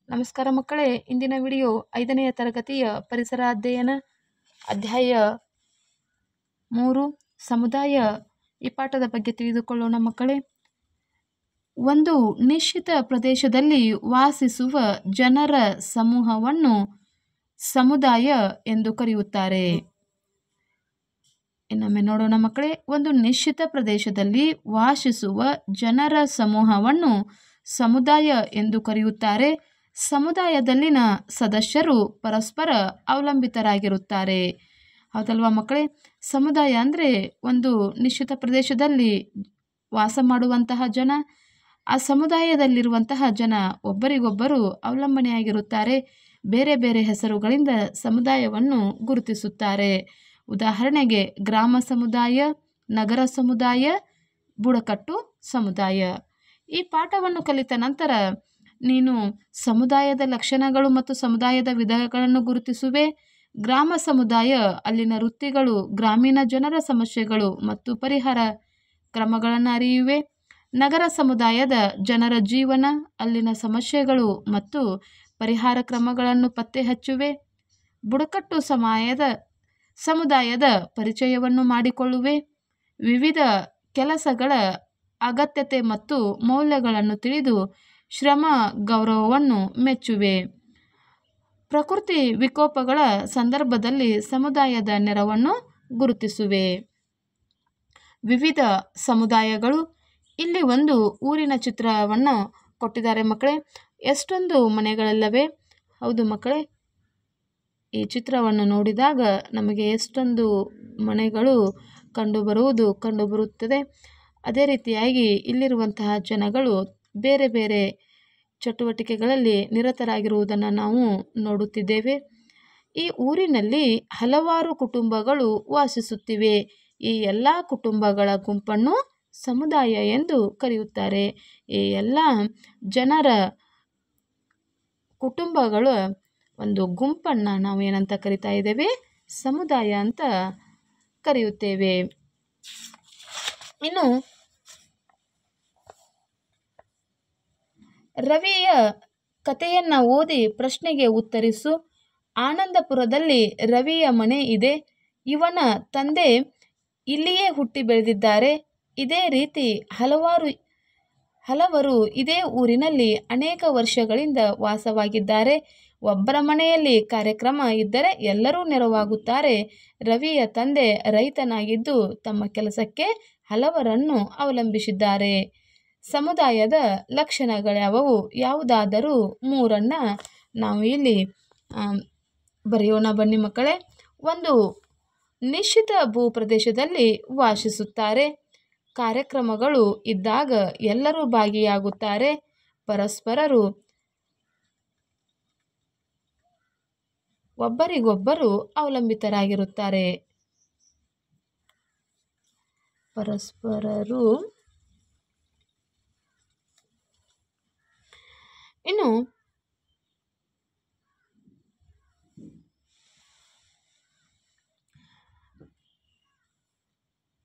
ನಮಸ್ಕಾರ ಮಕ್ಕಳೇ, ಇಂದಿನ ವಿಡಿಯೋ 5ನೆಯ ತರಗತಿಯ ಪರಿಸರ ಅಧ್ಯಯನ ಅಧ್ಯಾಯ 3 ಸಮುದಾಯ ಈ ಪಾಠದ ಬಗ್ಗೆ ತಿಳಿದುಕೊಳ್ಳೋಣ ಮಕ್ಕಳೇ. ಒಂದು ನಿಶ್ಚಿತ ಪ್ರದೇಶದಲ್ಲಿ ವಾಸಿಸುವ ಜನರ ಸಮೂಹವನ್ನು ಸಮುದಾಯ ಎಂದು ಕರೆಯುತ್ತಾರೆ. ಇನ್ನೊಮ್ಮೆ ನೋಡೋಣ ಮಕ್ಕಳೇ. ಒಂದು ನಿಶ್ಚಿತ ಪ್ರದೇಶದಲ್ಲಿ ವಾಸಿಸುವ ಜನರ ಸಮೂಹವನ್ನು ಸಮುದಾಯ ಎಂದು ಕರೆಯುತ್ತಾರೆ. ಸಮುದಾಯದಲ್ಲಿನ ಸದಸ್ಯರು ಪರಸ್ಪರ ಅವಲಂಬಿತರಾಗಿರುತ್ತಾರೆ. ಹೌದಲ್ವಾ ಮಕ್ಕಳೇ? ಸಮುದಾಯ ಅಂದರೆ ಒಂದು ನಿಶ್ಚಿತ ಪ್ರದೇಶದಲ್ಲಿ ವಾಸ ಮಾಡುವಂತಹ ಜನ, ಆ ಸಮುದಾಯದಲ್ಲಿರುವಂತಹ ಜನ ಒಬ್ಬರಿಗೊಬ್ಬರು ಅವಲಂಬನೆಯಾಗಿರುತ್ತಾರೆ. ಬೇರೆ ಬೇರೆ ಹೆಸರುಗಳಿಂದ ಸಮುದಾಯವನ್ನು ಗುರುತಿಸುತ್ತಾರೆ. ಉದಾಹರಣೆಗೆ ಗ್ರಾಮ ಸಮುದಾಯ, ನಗರ ಸಮುದಾಯ, ಬುಡಕಟ್ಟು ಸಮುದಾಯ. ಈ ಪಾಠವನ್ನು ಕಲಿತ ನಂತರ ನೀನು ಸಮುದಾಯದ ಲಕ್ಷಣಗಳು ಮತ್ತು ಸಮುದಾಯದ ವಿಧಗಳನ್ನು ಗುರುತಿಸುವೆ. ಗ್ರಾಮ ಸಮುದಾಯ ಅಲ್ಲಿನ ವೃತ್ತಿಗಳು, ಗ್ರಾಮೀಣ ಜನರ ಸಮಸ್ಯೆಗಳು ಮತ್ತು ಪರಿಹಾರ ಕ್ರಮಗಳನ್ನು ಅರಿಯುವೆ. ನಗರ ಸಮುದಾಯದ ಜನರ ಜೀವನ, ಅಲ್ಲಿನ ಸಮಸ್ಯೆಗಳು ಮತ್ತು ಪರಿಹಾರ ಕ್ರಮಗಳನ್ನು ಪತ್ತೆ ಹಚ್ಚುವೆ. ಬುಡಕಟ್ಟು ಸಮುದಾಯದ ಪರಿಚಯವನ್ನು ಮಾಡಿಕೊಳ್ಳುವೆ. ವಿವಿಧ ಕೆಲಸಗಳ ಅಗತ್ಯತೆ ಮತ್ತು ಮೌಲ್ಯಗಳನ್ನು ತಿಳಿದು ಶ್ರಮ ಗೌರವವನ್ನು ಮೆಚ್ಚುವೆ. ಪ್ರಕೃತಿ ವಿಕೋಪಗಳ ಸಂದರ್ಭದಲ್ಲಿ ಸಮುದಾಯದ ನೆರವನ್ನು ಗುರುತಿಸುವೆ. ವಿವಿಧ ಸಮುದಾಯಗಳು. ಇಲ್ಲಿ ಒಂದು ಊರಿನ ಚಿತ್ರವನ್ನು ಕೊಟ್ಟಿದ್ದಾರೆ ಮಕ್ಕಳೇ. ಎಷ್ಟೊಂದು ಮನೆಗಳಲ್ಲವೇ? ಹೌದು ಮಕ್ಕಳೇ, ಈ ಚಿತ್ರವನ್ನು ನೋಡಿದಾಗ ನಮಗೆ ಎಷ್ಟೊಂದು ಮನೆಗಳು ಕಂಡುಬರುತ್ತದೆ. ಅದೇ ರೀತಿಯಾಗಿ ಇಲ್ಲಿರುವಂತಹ ಜನಗಳು ಬೇರೆ ಬೇರೆ ಚಟುವಟಿಕೆಗಳಲ್ಲಿ ನಿರತರಾಗಿರುವುದನ್ನು ನಾವು ನೋಡುತ್ತಿದ್ದೇವೆ. ಈ ಊರಿನಲ್ಲಿ ಹಲವಾರು ಕುಟುಂಬಗಳು ವಾಸಿಸುತ್ತಿವೆ. ಈ ಎಲ್ಲ ಕುಟುಂಬಗಳ ಗುಂಪನ್ನು ಸಮುದಾಯ ಎಂದು ಕರೆಯುತ್ತಾರೆ. ಈ ಎಲ್ಲ ಜನರ ಕುಟುಂಬಗಳ ಒಂದು ಗುಂಪನ್ನು ನಾವು ಏನಂತ ಕರಿತಾ ಇದ್ದೇವೆ? ಸಮುದಾಯ ಅಂತ ಕರೆಯುತ್ತೇವೆ. ಇನ್ನು ರವಿಯ ಕಥೆಯನ್ನು ಓದಿ ಪ್ರಶ್ನೆಗೆ ಉತ್ತರಿಸು. ಆನಂದಪುರದಲ್ಲಿ ರವಿಯ ಮನೆ ಇದೆ. ಇವನ ತಂದೆ ಇಲ್ಲಿಯೇ ಹುಟ್ಟಿ ಬೆಳೆದಿದ್ದಾರೆ. ಇದೇ ರೀತಿ ಹಲವರು ಇದೇ ಊರಿನಲ್ಲಿ ಅನೇಕ ವರ್ಷಗಳಿಂದ ವಾಸವಾಗಿದ್ದಾರೆ. ಒಬ್ಬರ ಮನೆಯಲ್ಲಿ ಕಾರ್ಯಕ್ರಮ ಇದ್ದರೆ ಎಲ್ಲರೂ ನೆರವಾಗುತ್ತಾರೆ. ರವಿಯ ತಂದೆ ರೈತನಾಗಿದ್ದು ತಮ್ಮ ಕೆಲಸಕ್ಕೆ ಹಲವರನ್ನು ಅವಲಂಬಿಸಿದ್ದಾರೆ. ಸಮುದಾಯದ ಲಕ್ಷಣಗಳ್ಯಾವವು? ಯಾವುದಾದರೂ 3 ನಾವು ಇಲ್ಲಿ ಬರೆಯೋಣ ಬನ್ನಿ ಮಕ್ಕಳೇ. ಒಂದು ನಿಶ್ಚಿತ ಭೂಪ್ರದೇಶದಲ್ಲಿ ವಾಸಿಸುತ್ತಾರೆ. ಕಾರ್ಯಕ್ರಮಗಳು ಇದ್ದಾಗ ಎಲ್ಲರೂ ಭಾಗಿಯಾಗುತ್ತಾರೆ. ಪರಸ್ಪರರು ಒಬ್ಬರಿಗೊಬ್ಬರು ಅವಲಂಬಿತರಾಗಿರುತ್ತಾರೆ. ಇನ್ನು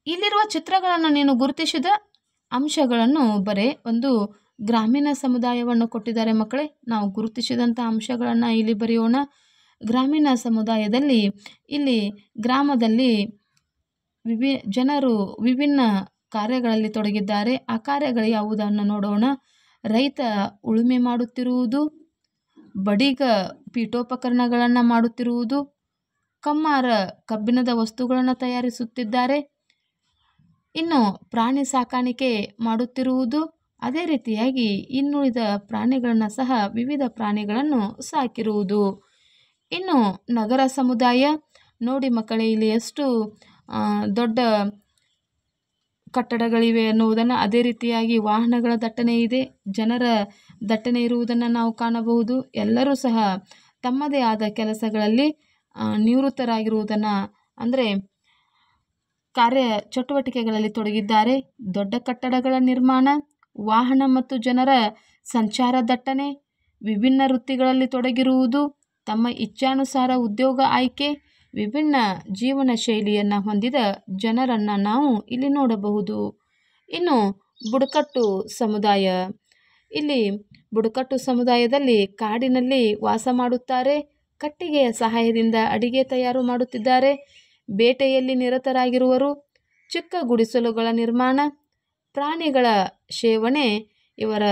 ಇಲ್ಲಿರುವ ಚಿತ್ರಗಳನ್ನು ನೀನು ಗುರುತಿಸಿದ ಅಂಶಗಳನ್ನು ಬರೆ. ಒಂದು ಗ್ರಾಮೀಣ ಸಮುದಾಯವನ್ನು ಕೊಟ್ಟಿದ್ದಾರೆ ಮಕ್ಕಳೇ. ನಾವು ಗುರುತಿಸಿದಂಥ ಅಂಶಗಳನ್ನು ಇಲ್ಲಿ ಬರೆಯೋಣ. ಗ್ರಾಮೀಣ ಸಮುದಾಯದಲ್ಲಿ ಇಲ್ಲಿ ಗ್ರಾಮದಲ್ಲಿ ಜನರು ವಿಭಿನ್ನ ಕಾರ್ಯಗಳಲ್ಲಿ ತೊಡಗಿದ್ದಾರೆ. ಆ ಕಾರ್ಯಗಳು ಯಾವುದನ್ನು ನೋಡೋಣ. ರೈತ ಉಳುಮೆ ಮಾಡುತ್ತಿರುವುದು, ಬಡಿಗ ಪೀಠೋಪಕರಣಗಳನ್ನು ಮಾಡುತ್ತಿರುವುದು, ಕಮ್ಮಾರ ಕಬ್ಬಿಣದ ವಸ್ತುಗಳನ್ನು ತಯಾರಿಸುತ್ತಿದ್ದಾರೆ. ಇನ್ನು ಪ್ರಾಣಿ ಸಾಕಾಣಿಕೆ ಮಾಡುತ್ತಿರುವುದು. ಅದೇ ರೀತಿಯಾಗಿ ಇನ್ನುಳಿದ ಪ್ರಾಣಿಗಳನ್ನು ಸಹ ವಿವಿಧ ಪ್ರಾಣಿಗಳನ್ನು ಸಾಕಿರುವುದು. ಇನ್ನು ನಗರ ಸಮುದಾಯ ನೋಡಿ ಮಕ್ಕಳೇ, ಇಲ್ಲಿ ಎಷ್ಟು ದೊಡ್ಡ ಕಟ್ಟಡಗಳಿವೆ ಎನ್ನುವುದನ್ನು, ಅದೇ ರೀತಿಯಾಗಿ ವಾಹನಗಳ ದಟ್ಟಣೆ ಇದೆ, ಜನರ ದಟ್ಟಣೆ ಇರುವುದನ್ನು ನಾವು ಕಾಣಬಹುದು. ಎಲ್ಲರೂ ಸಹ ತಮ್ಮದೇ ಆದ ಕೆಲಸಗಳಲ್ಲಿ ನಿವೃತ್ತರಾಗಿರುವುದನ್ನು, ಅಂದರೆ ಕಾರ್ಯ ಚಟುವಟಿಕೆಗಳಲ್ಲಿ ತೊಡಗಿದ್ದಾರೆ. ದೊಡ್ಡ ಕಟ್ಟಡಗಳ ನಿರ್ಮಾಣ, ವಾಹನ ಮತ್ತು ಜನರ ಸಂಚಾರ ದಟ್ಟಣೆ, ವಿಭಿನ್ನ ವೃತ್ತಿಗಳಲ್ಲಿ ತೊಡಗಿರುವುದು, ತಮ್ಮ ಇಚ್ಛಾನುಸಾರ ಉದ್ಯೋಗ ಆಯ್ಕೆ, ವಿಭಿನ್ನ ಜೀವನ ಶೈಲಿಯನ್ನು ಹೊಂದಿದ ಜನರನ್ನು ನಾವು ಇಲ್ಲಿ ನೋಡಬಹುದು. ಇನ್ನು ಬುಡಕಟ್ಟು ಸಮುದಾಯ. ಇಲ್ಲಿ ಬುಡಕಟ್ಟು ಸಮುದಾಯದಲ್ಲಿ ಕಾಡಿನಲ್ಲಿ ವಾಸ ಮಾಡುತ್ತಾರೆ. ಕಟ್ಟಿಗೆಯ ಸಹಾಯದಿಂದ ಅಡಿಗೆ ತಯಾರು ಮಾಡುತ್ತಿದ್ದಾರೆ. ಬೇಟೆಯಲ್ಲಿ ನಿರತರಾಗಿರುವರು. ಚಿಕ್ಕ ಗುಡಿಸಲುಗಳ ನಿರ್ಮಾಣ, ಪ್ರಾಣಿಗಳ ಸೇವನೆ ಇವರ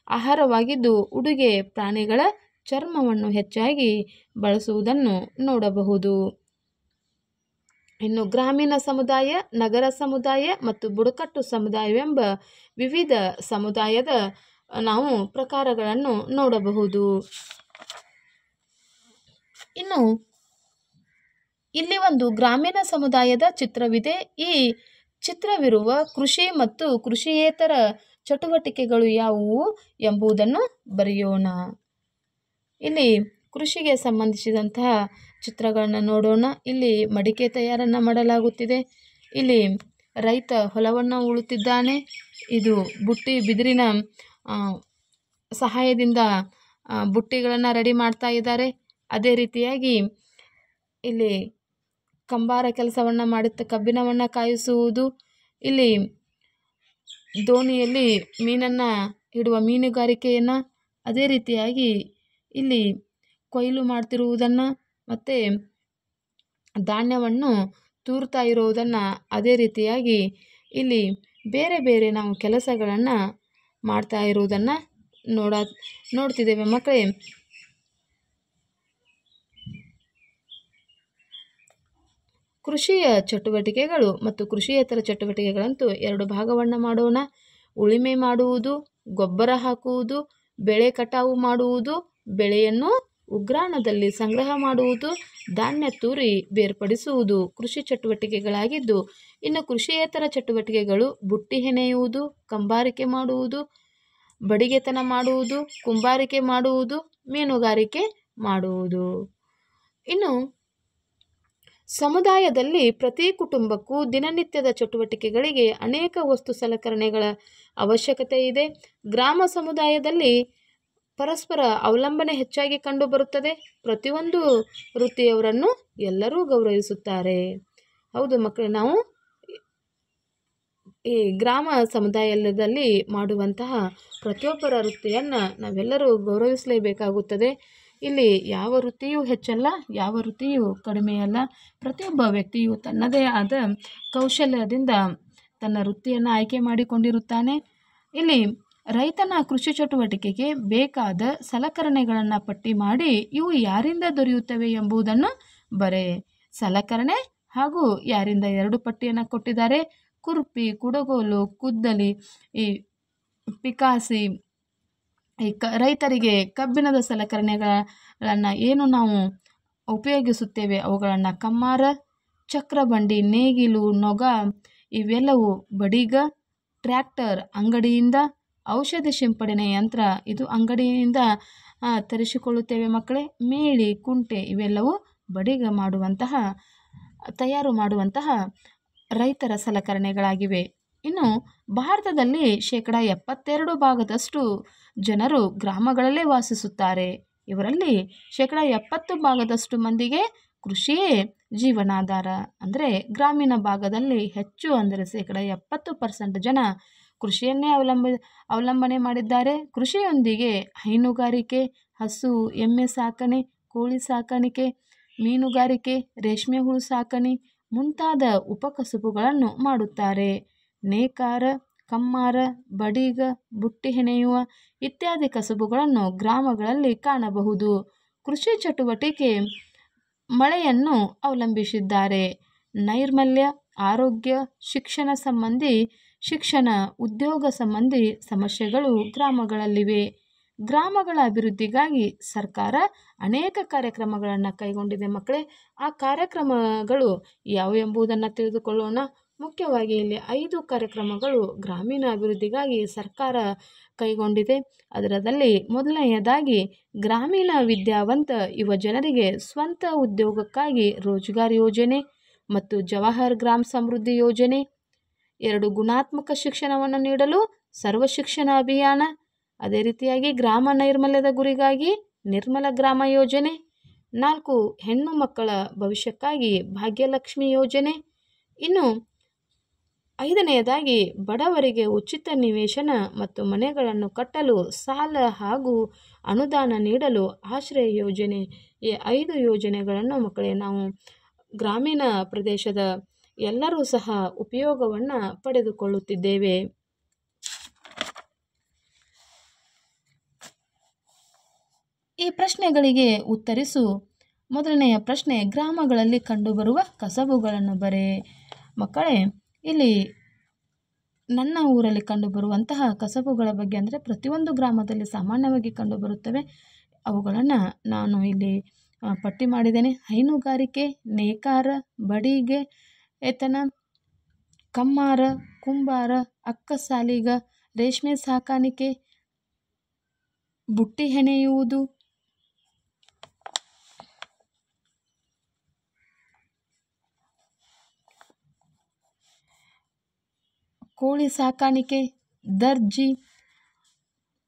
ಆಹಾರವಾಗಿದ್ದು, ಉಡುಗೆ ಪ್ರಾಣಿಗಳ ಚರ್ಮವನ್ನು ಹೆಚ್ಚಾಗಿ ಬಳಸುವುದನ್ನು ನೋಡಬಹುದು. ಇನ್ನು ಗ್ರಾಮೀಣ ಸಮುದಾಯ, ನಗರ ಸಮುದಾಯ ಮತ್ತು ಬುಡಕಟ್ಟು ಸಮುದಾಯವೆಂಬ ವಿವಿಧ ಸಮುದಾಯದ ನಾವು ಪ್ರಕಾರಗಳನ್ನು ನೋಡಬಹುದು. ಇನ್ನು ಇಲ್ಲಿ ಒಂದು ಗ್ರಾಮೀಣ ಸಮುದಾಯದ ಚಿತ್ರವಿದೆ. ಈ ಚಿತ್ರವಿರುವ ಕೃಷಿ ಮತ್ತು ಕೃಷಿಯೇತರ ಚಟುವಟಿಕೆಗಳು ಯಾವುವು ಎಂಬುದನ್ನು ಬರೆಯೋಣ. ಇಲ್ಲಿ ಕೃಷಿಗೆ ಸಂಬಂಧಿಸಿದಂತಹ ಚಿತ್ರಗಳನ್ನು ನೋಡೋಣ. ಇಲ್ಲಿ ಮಡಿಕೆ ತಯಾರನ್ನು ಮಾಡಲಾಗುತ್ತಿದೆ. ಇಲ್ಲಿ ರೈತ ಹೊಲವನ್ನು ಉಳುತ್ತಿದ್ದಾನೆ. ಇದು ಬುಟ್ಟಿ ಬಿದಿರಿನ ಸಹಾಯದಿಂದ ಬುಟ್ಟಿಗಳನ್ನು ರೆಡಿ ಮಾಡ್ತಾ ಇದ್ದಾರೆ. ಅದೇ ರೀತಿಯಾಗಿ ಇಲ್ಲಿ ಕಂಬಾರ ಕೆಲಸವನ್ನು ಮಾಡುತ್ತ ಕಬ್ಬಿಣವನ್ನು ಕಾಯಿಸುವುದು, ಇಲ್ಲಿ ದೋಣಿಯಲ್ಲಿ ಮೀನನ್ನು ಇಡುವ ಮೀನುಗಾರಿಕೆಯನ್ನು, ಅದೇ ರೀತಿಯಾಗಿ ಇಲ್ಲಿ ಕೊಯ್ಲು ಮಾಡ್ತಿರುವುದನ್ನು ಮತ್ತು ಧಾನ್ಯವನ್ನು ತೂರ್ತಾ ಇರುವುದನ್ನು, ಅದೇ ರೀತಿಯಾಗಿ ಇಲ್ಲಿ ಬೇರೆ ಬೇರೆ ನಾವು ಕೆಲಸಗಳನ್ನು ಮಾಡ್ತಾ ಇರುವುದನ್ನು ನೋಡ್ತಿದ್ದೇವೆ ಮಕ್ಕಳೇ. ಕೃಷಿಯ ಚಟುವಟಿಕೆಗಳು ಮತ್ತು ಕೃಷಿಯೇತರ ಚಟುವಟಿಕೆಗಳಂತೂ ಎರಡು ಭಾಗವನ್ನು ಮಾಡೋಣ. ಉಳುಮೆ ಮಾಡುವುದು, ಗೊಬ್ಬರ ಹಾಕುವುದು, ಬೆಳೆ ಕಟಾವು ಮಾಡುವುದು, ಬೆಳೆಯನ್ನು ಉಗ್ರಾಣದಲ್ಲಿ ಸಂಗ್ರಹ ಮಾಡುವುದು, ಧಾನ್ಯ ತೂರಿ ಬೇರ್ಪಡಿಸುವುದು ಕೃಷಿ ಚಟುವಟಿಕೆಗಳಾಗಿದ್ದು, ಇನ್ನು ಕೃಷಿಯೇತರ ಚಟುವಟಿಕೆಗಳು ಬುಟ್ಟಿ ಹೆಣೆಯುವುದು, ಕಂಬಾರಿಕೆ ಮಾಡುವುದು, ಬಡಿಗೆತನ ಮಾಡುವುದು, ಕುಂಬಾರಿಕೆ ಮಾಡುವುದು, ಮೀನುಗಾರಿಕೆ ಮಾಡುವುದು. ಇನ್ನು ಸಮುದಾಯದಲ್ಲಿ ಪ್ರತಿ ಕುಟುಂಬಕ್ಕೂ ದಿನನಿತ್ಯದ ಚಟುವಟಿಕೆಗಳಿಗೆ ಅನೇಕ ವಸ್ತು ಸಲಕರಣೆಗಳ ಅವಶ್ಯಕತೆ ಇದೆ. ಗ್ರಾಮ ಸಮುದಾಯದಲ್ಲಿ ಪರಸ್ಪರ ಅವಲಂಬನೆ ಹೆಚ್ಚಾಗಿ ಕಂಡುಬರುತ್ತದೆ. ಪ್ರತಿಯೊಂದು ವೃತ್ತಿಯವರನ್ನು ಎಲ್ಲರೂ ಗೌರವಿಸುತ್ತಾರೆ. ಹೌದು ಮಕ್ಕಳೇ, ನಾವು ಈ ಗ್ರಾಮ ಸಮುದಾಯದಲ್ಲಿ ಮಾಡುವಂತಹ ಪ್ರತಿಯೊಬ್ಬರ ವೃತ್ತಿಯನ್ನು ನಾವೆಲ್ಲರೂ ಗೌರವಿಸಲೇಬೇಕಾಗುತ್ತದೆ. ಇಲ್ಲಿ ಯಾವ ವೃತ್ತಿಯೂ ಹೆಚ್ಚಲ್ಲ, ಯಾವ ವೃತ್ತಿಯೂ ಕಡಿಮೆಯಲ್ಲ. ಪ್ರತಿಯೊಬ್ಬ ವ್ಯಕ್ತಿಯು ತನ್ನದೇ ಆದ ಕೌಶಲ್ಯದಿಂದ ತನ್ನ ವೃತ್ತಿಯನ್ನು ಆಯ್ಕೆ ಮಾಡಿಕೊಂಡಿರುತ್ತಾನೆ. ಇಲ್ಲಿ ರೈತನ ಕೃಷಿ ಚಟುವಟಿಕೆಗೆ ಬೇಕಾದ ಸಲಕರಣೆಗಳನ್ನು ಪಟ್ಟಿ ಮಾಡಿ ಇವು ಯಾರಿಂದ ದೊರೆಯುತ್ತವೆ ಎಂಬುದನ್ನು ಬರೆ. ಸಲಕರಣೆ ಹಾಗೂ ಯಾರಿಂದ ಎರಡು ಪಟ್ಟಿಯನ್ನು ಕೊಟ್ಟಿದ್ದಾರೆ. ಕುರ್ಪಿ, ಕುಡಗೋಲು, ಕುದ್ದಲಿ, ಈ ಪಿಕಾಸಿ, ಈ ರೈತರಿಗೆ ಕಬ್ಬಿಣದ ಸಲಕರಣೆಗಳನ್ನು ಏನು ನಾವು ಉಪಯೋಗಿಸುತ್ತೇವೆ ಅವುಗಳನ್ನು ಕಮ್ಮಾರ, ಚಕ್ರಬಂಡಿ, ನೇಗಿಲು, ನೊಗ ಇವೆಲ್ಲವೂ ಬಡಿಗ, ಟ್ರ್ಯಾಕ್ಟರ್ ಅಂಗಡಿಯಿಂದ, ಔಷಧಿ ಸಿಂಪಡಣೆ ಯಂತ್ರ ಇದು ಅಂಗಡಿಯಿಂದ ತರಿಸಿಕೊಳ್ಳುತ್ತೇವೆ ಮಕ್ಕಳೇ. ಮೇಳಿ, ಕುಂಟೆ ಇವೆಲ್ಲವೂ ಬಡಿಗ ತಯಾರು ಮಾಡುವಂತಹ ರೈತರ ಸಲಕರಣೆಗಳಾಗಿವೆ. ಇನ್ನು ಭಾರತದಲ್ಲಿ 72% ಜನರು ಗ್ರಾಮಗಳಲ್ಲೇ ವಾಸಿಸುತ್ತಾರೆ. ಇವರಲ್ಲಿ 70% ಮಂದಿಗೆ ಕೃಷಿಯೇ ಜೀವನಾಧಾರ. ಅಂದರೆ ಗ್ರಾಮೀಣ ಭಾಗದಲ್ಲಿ ಹೆಚ್ಚು, ಅಂದರೆ 70% ಜನ ಕೃಷಿಯನ್ನೇ ಅವಲಂಬನೆ ಮಾಡಿದ್ದಾರೆ. ಕೃಷಿಯೊಂದಿಗೆ ಹೈನುಗಾರಿಕೆ, ಹಸು ಎಮ್ಮೆ ಸಾಕಣೆ, ಕೋಳಿ ಸಾಕಾಣಿಕೆ, ಮೀನುಗಾರಿಕೆ, ರೇಷ್ಮೆ ಹುಳು ಸಾಕಣೆ ಮುಂತಾದ ಉಪಕಸುಬುಗಳನ್ನು ಮಾಡುತ್ತಾರೆ. ನೇಕಾರ, ಕಮ್ಮಾರ, ಬಡಿಗ, ಬುಟ್ಟಿ ಹೆಣೆಯುವ ಇತ್ಯಾದಿ ಕಸುಬುಗಳನ್ನು ಗ್ರಾಮಗಳಲ್ಲಿ ಕಾಣಬಹುದು. ಕೃಷಿ ಚಟುವಟಿಕೆ ಮಳೆಯನ್ನು ಅವಲಂಬಿಸಿದ್ದಾರೆ. ನೈರ್ಮಲ್ಯ, ಆರೋಗ್ಯ, ಶಿಕ್ಷಣ, ಉದ್ಯೋಗ ಸಂಬಂಧಿ ಸಮಸ್ಯೆಗಳು ಗ್ರಾಮಗಳಲ್ಲಿವೆ. ಗ್ರಾಮಗಳ ಅಭಿವೃದ್ಧಿಗಾಗಿ ಸರ್ಕಾರ ಅನೇಕ ಕಾರ್ಯಕ್ರಮಗಳನ್ನು ಕೈಗೊಂಡಿದೆ ಮಕ್ಕಳೇ. ಆ ಕಾರ್ಯಕ್ರಮಗಳು ಯಾವುವು ಎಂಬುದನ್ನು ತಿಳಿದುಕೊಳ್ಳೋಣ. ಮುಖ್ಯವಾಗಿ ಇಲ್ಲಿ 5 ಕಾರ್ಯಕ್ರಮಗಳು ಗ್ರಾಮೀಣ ಅಭಿವೃದ್ಧಿಗಾಗಿ ಸರ್ಕಾರ ಕೈಗೊಂಡಿದೆ. ಅದರಲ್ಲಿ ಮೊದಲನೆಯದಾಗಿ ಗ್ರಾಮೀಣ ವಿದ್ಯಾವಂತ ಯುವ ಜನರಿಗೆ ಸ್ವಂತ ಉದ್ಯೋಗಕ್ಕಾಗಿ ರೋಜ್ಗಾರ್ ಯೋಜನೆ ಮತ್ತು ಜವಾಹರ್ ಗ್ರಾಮ ಸಮೃದ್ಧಿ ಯೋಜನೆ. 2 ಗುಣಾತ್ಮಕ ಶಿಕ್ಷಣವನ್ನು ನೀಡಲು ಸರ್ವ ಶಿಕ್ಷಣ ಅಭಿಯಾನ. ಅದೇ ರೀತಿಯಾಗಿ ಗ್ರಾಮ ನೈರ್ಮಲ್ಯದ ಗುರಿಗಾಗಿ ನಿರ್ಮಲ ಗ್ರಾಮ ಯೋಜನೆ. 4 ಹೆಣ್ಣು ಮಕ್ಕಳ ಭವಿಷ್ಯಕ್ಕಾಗಿ ಭಾಗ್ಯಲಕ್ಷ್ಮಿ ಯೋಜನೆ. ಇನ್ನು ಐದನೆಯದಾಗಿ ಬಡವರಿಗೆ ಉಚಿತ ನಿವೇಶನ ಮತ್ತು ಮನೆಗಳನ್ನು ಕಟ್ಟಲು ಸಾಲ ಹಾಗೂ ಅನುದಾನ ನೀಡಲು ಆಶ್ರಯ ಯೋಜನೆ. ಈ 5 ಯೋಜನೆಗಳನ್ನು ಮಕ್ಕಳೇ ನಾವು ಗ್ರಾಮೀಣ ಪ್ರದೇಶದ ಎಲ್ಲರೂ ಸಹ ಉಪಯೋಗವನ್ನು ಪಡೆದುಕೊಳ್ಳುತ್ತಿದ್ದೇವೆ. ಈ ಪ್ರಶ್ನೆಗಳಿಗೆ ಉತ್ತರಿಸು. ಮೊದಲನೆಯ ಪ್ರಶ್ನೆ, ಗ್ರಾಮಗಳಲ್ಲಿ ಕಂಡುಬರುವ ಕಸಬುಗಳನ್ನು ಬರೆ. ಮಕ್ಕಳೇ, ಇಲ್ಲಿ ನನ್ನ ಊರಲ್ಲಿ ಕಂಡುಬರುವಂತಹ ಕಸಬುಗಳ ಬಗ್ಗೆ ಅಂದರೆ ಪ್ರತಿಯೊಂದು ಗ್ರಾಮದಲ್ಲಿ ಸಾಮಾನ್ಯವಾಗಿ ಕಂಡುಬರುತ್ತವೆ. ಅವುಗಳನ್ನು ನಾನು ಇಲ್ಲಿ ಪಟ್ಟಿ ಮಾಡಿದ್ದೇನೆ. ಹೈನುಗಾರಿಕೆ, ನೇಕಾರ, ಬಡಿಗೆ ಏತನ, ಕಮ್ಮಾರ, ಕುಂಬಾರ, ಅಕ್ಕಸಾಲಿಗ, ರೇಷ್ಮೆ ಸಾಕಾಣಿಕೆ, ಬುಟ್ಟಿ ಹೆಣೆಯುವುದು, ಕೋಳಿ ಸಾಕಾಣಿಕೆ,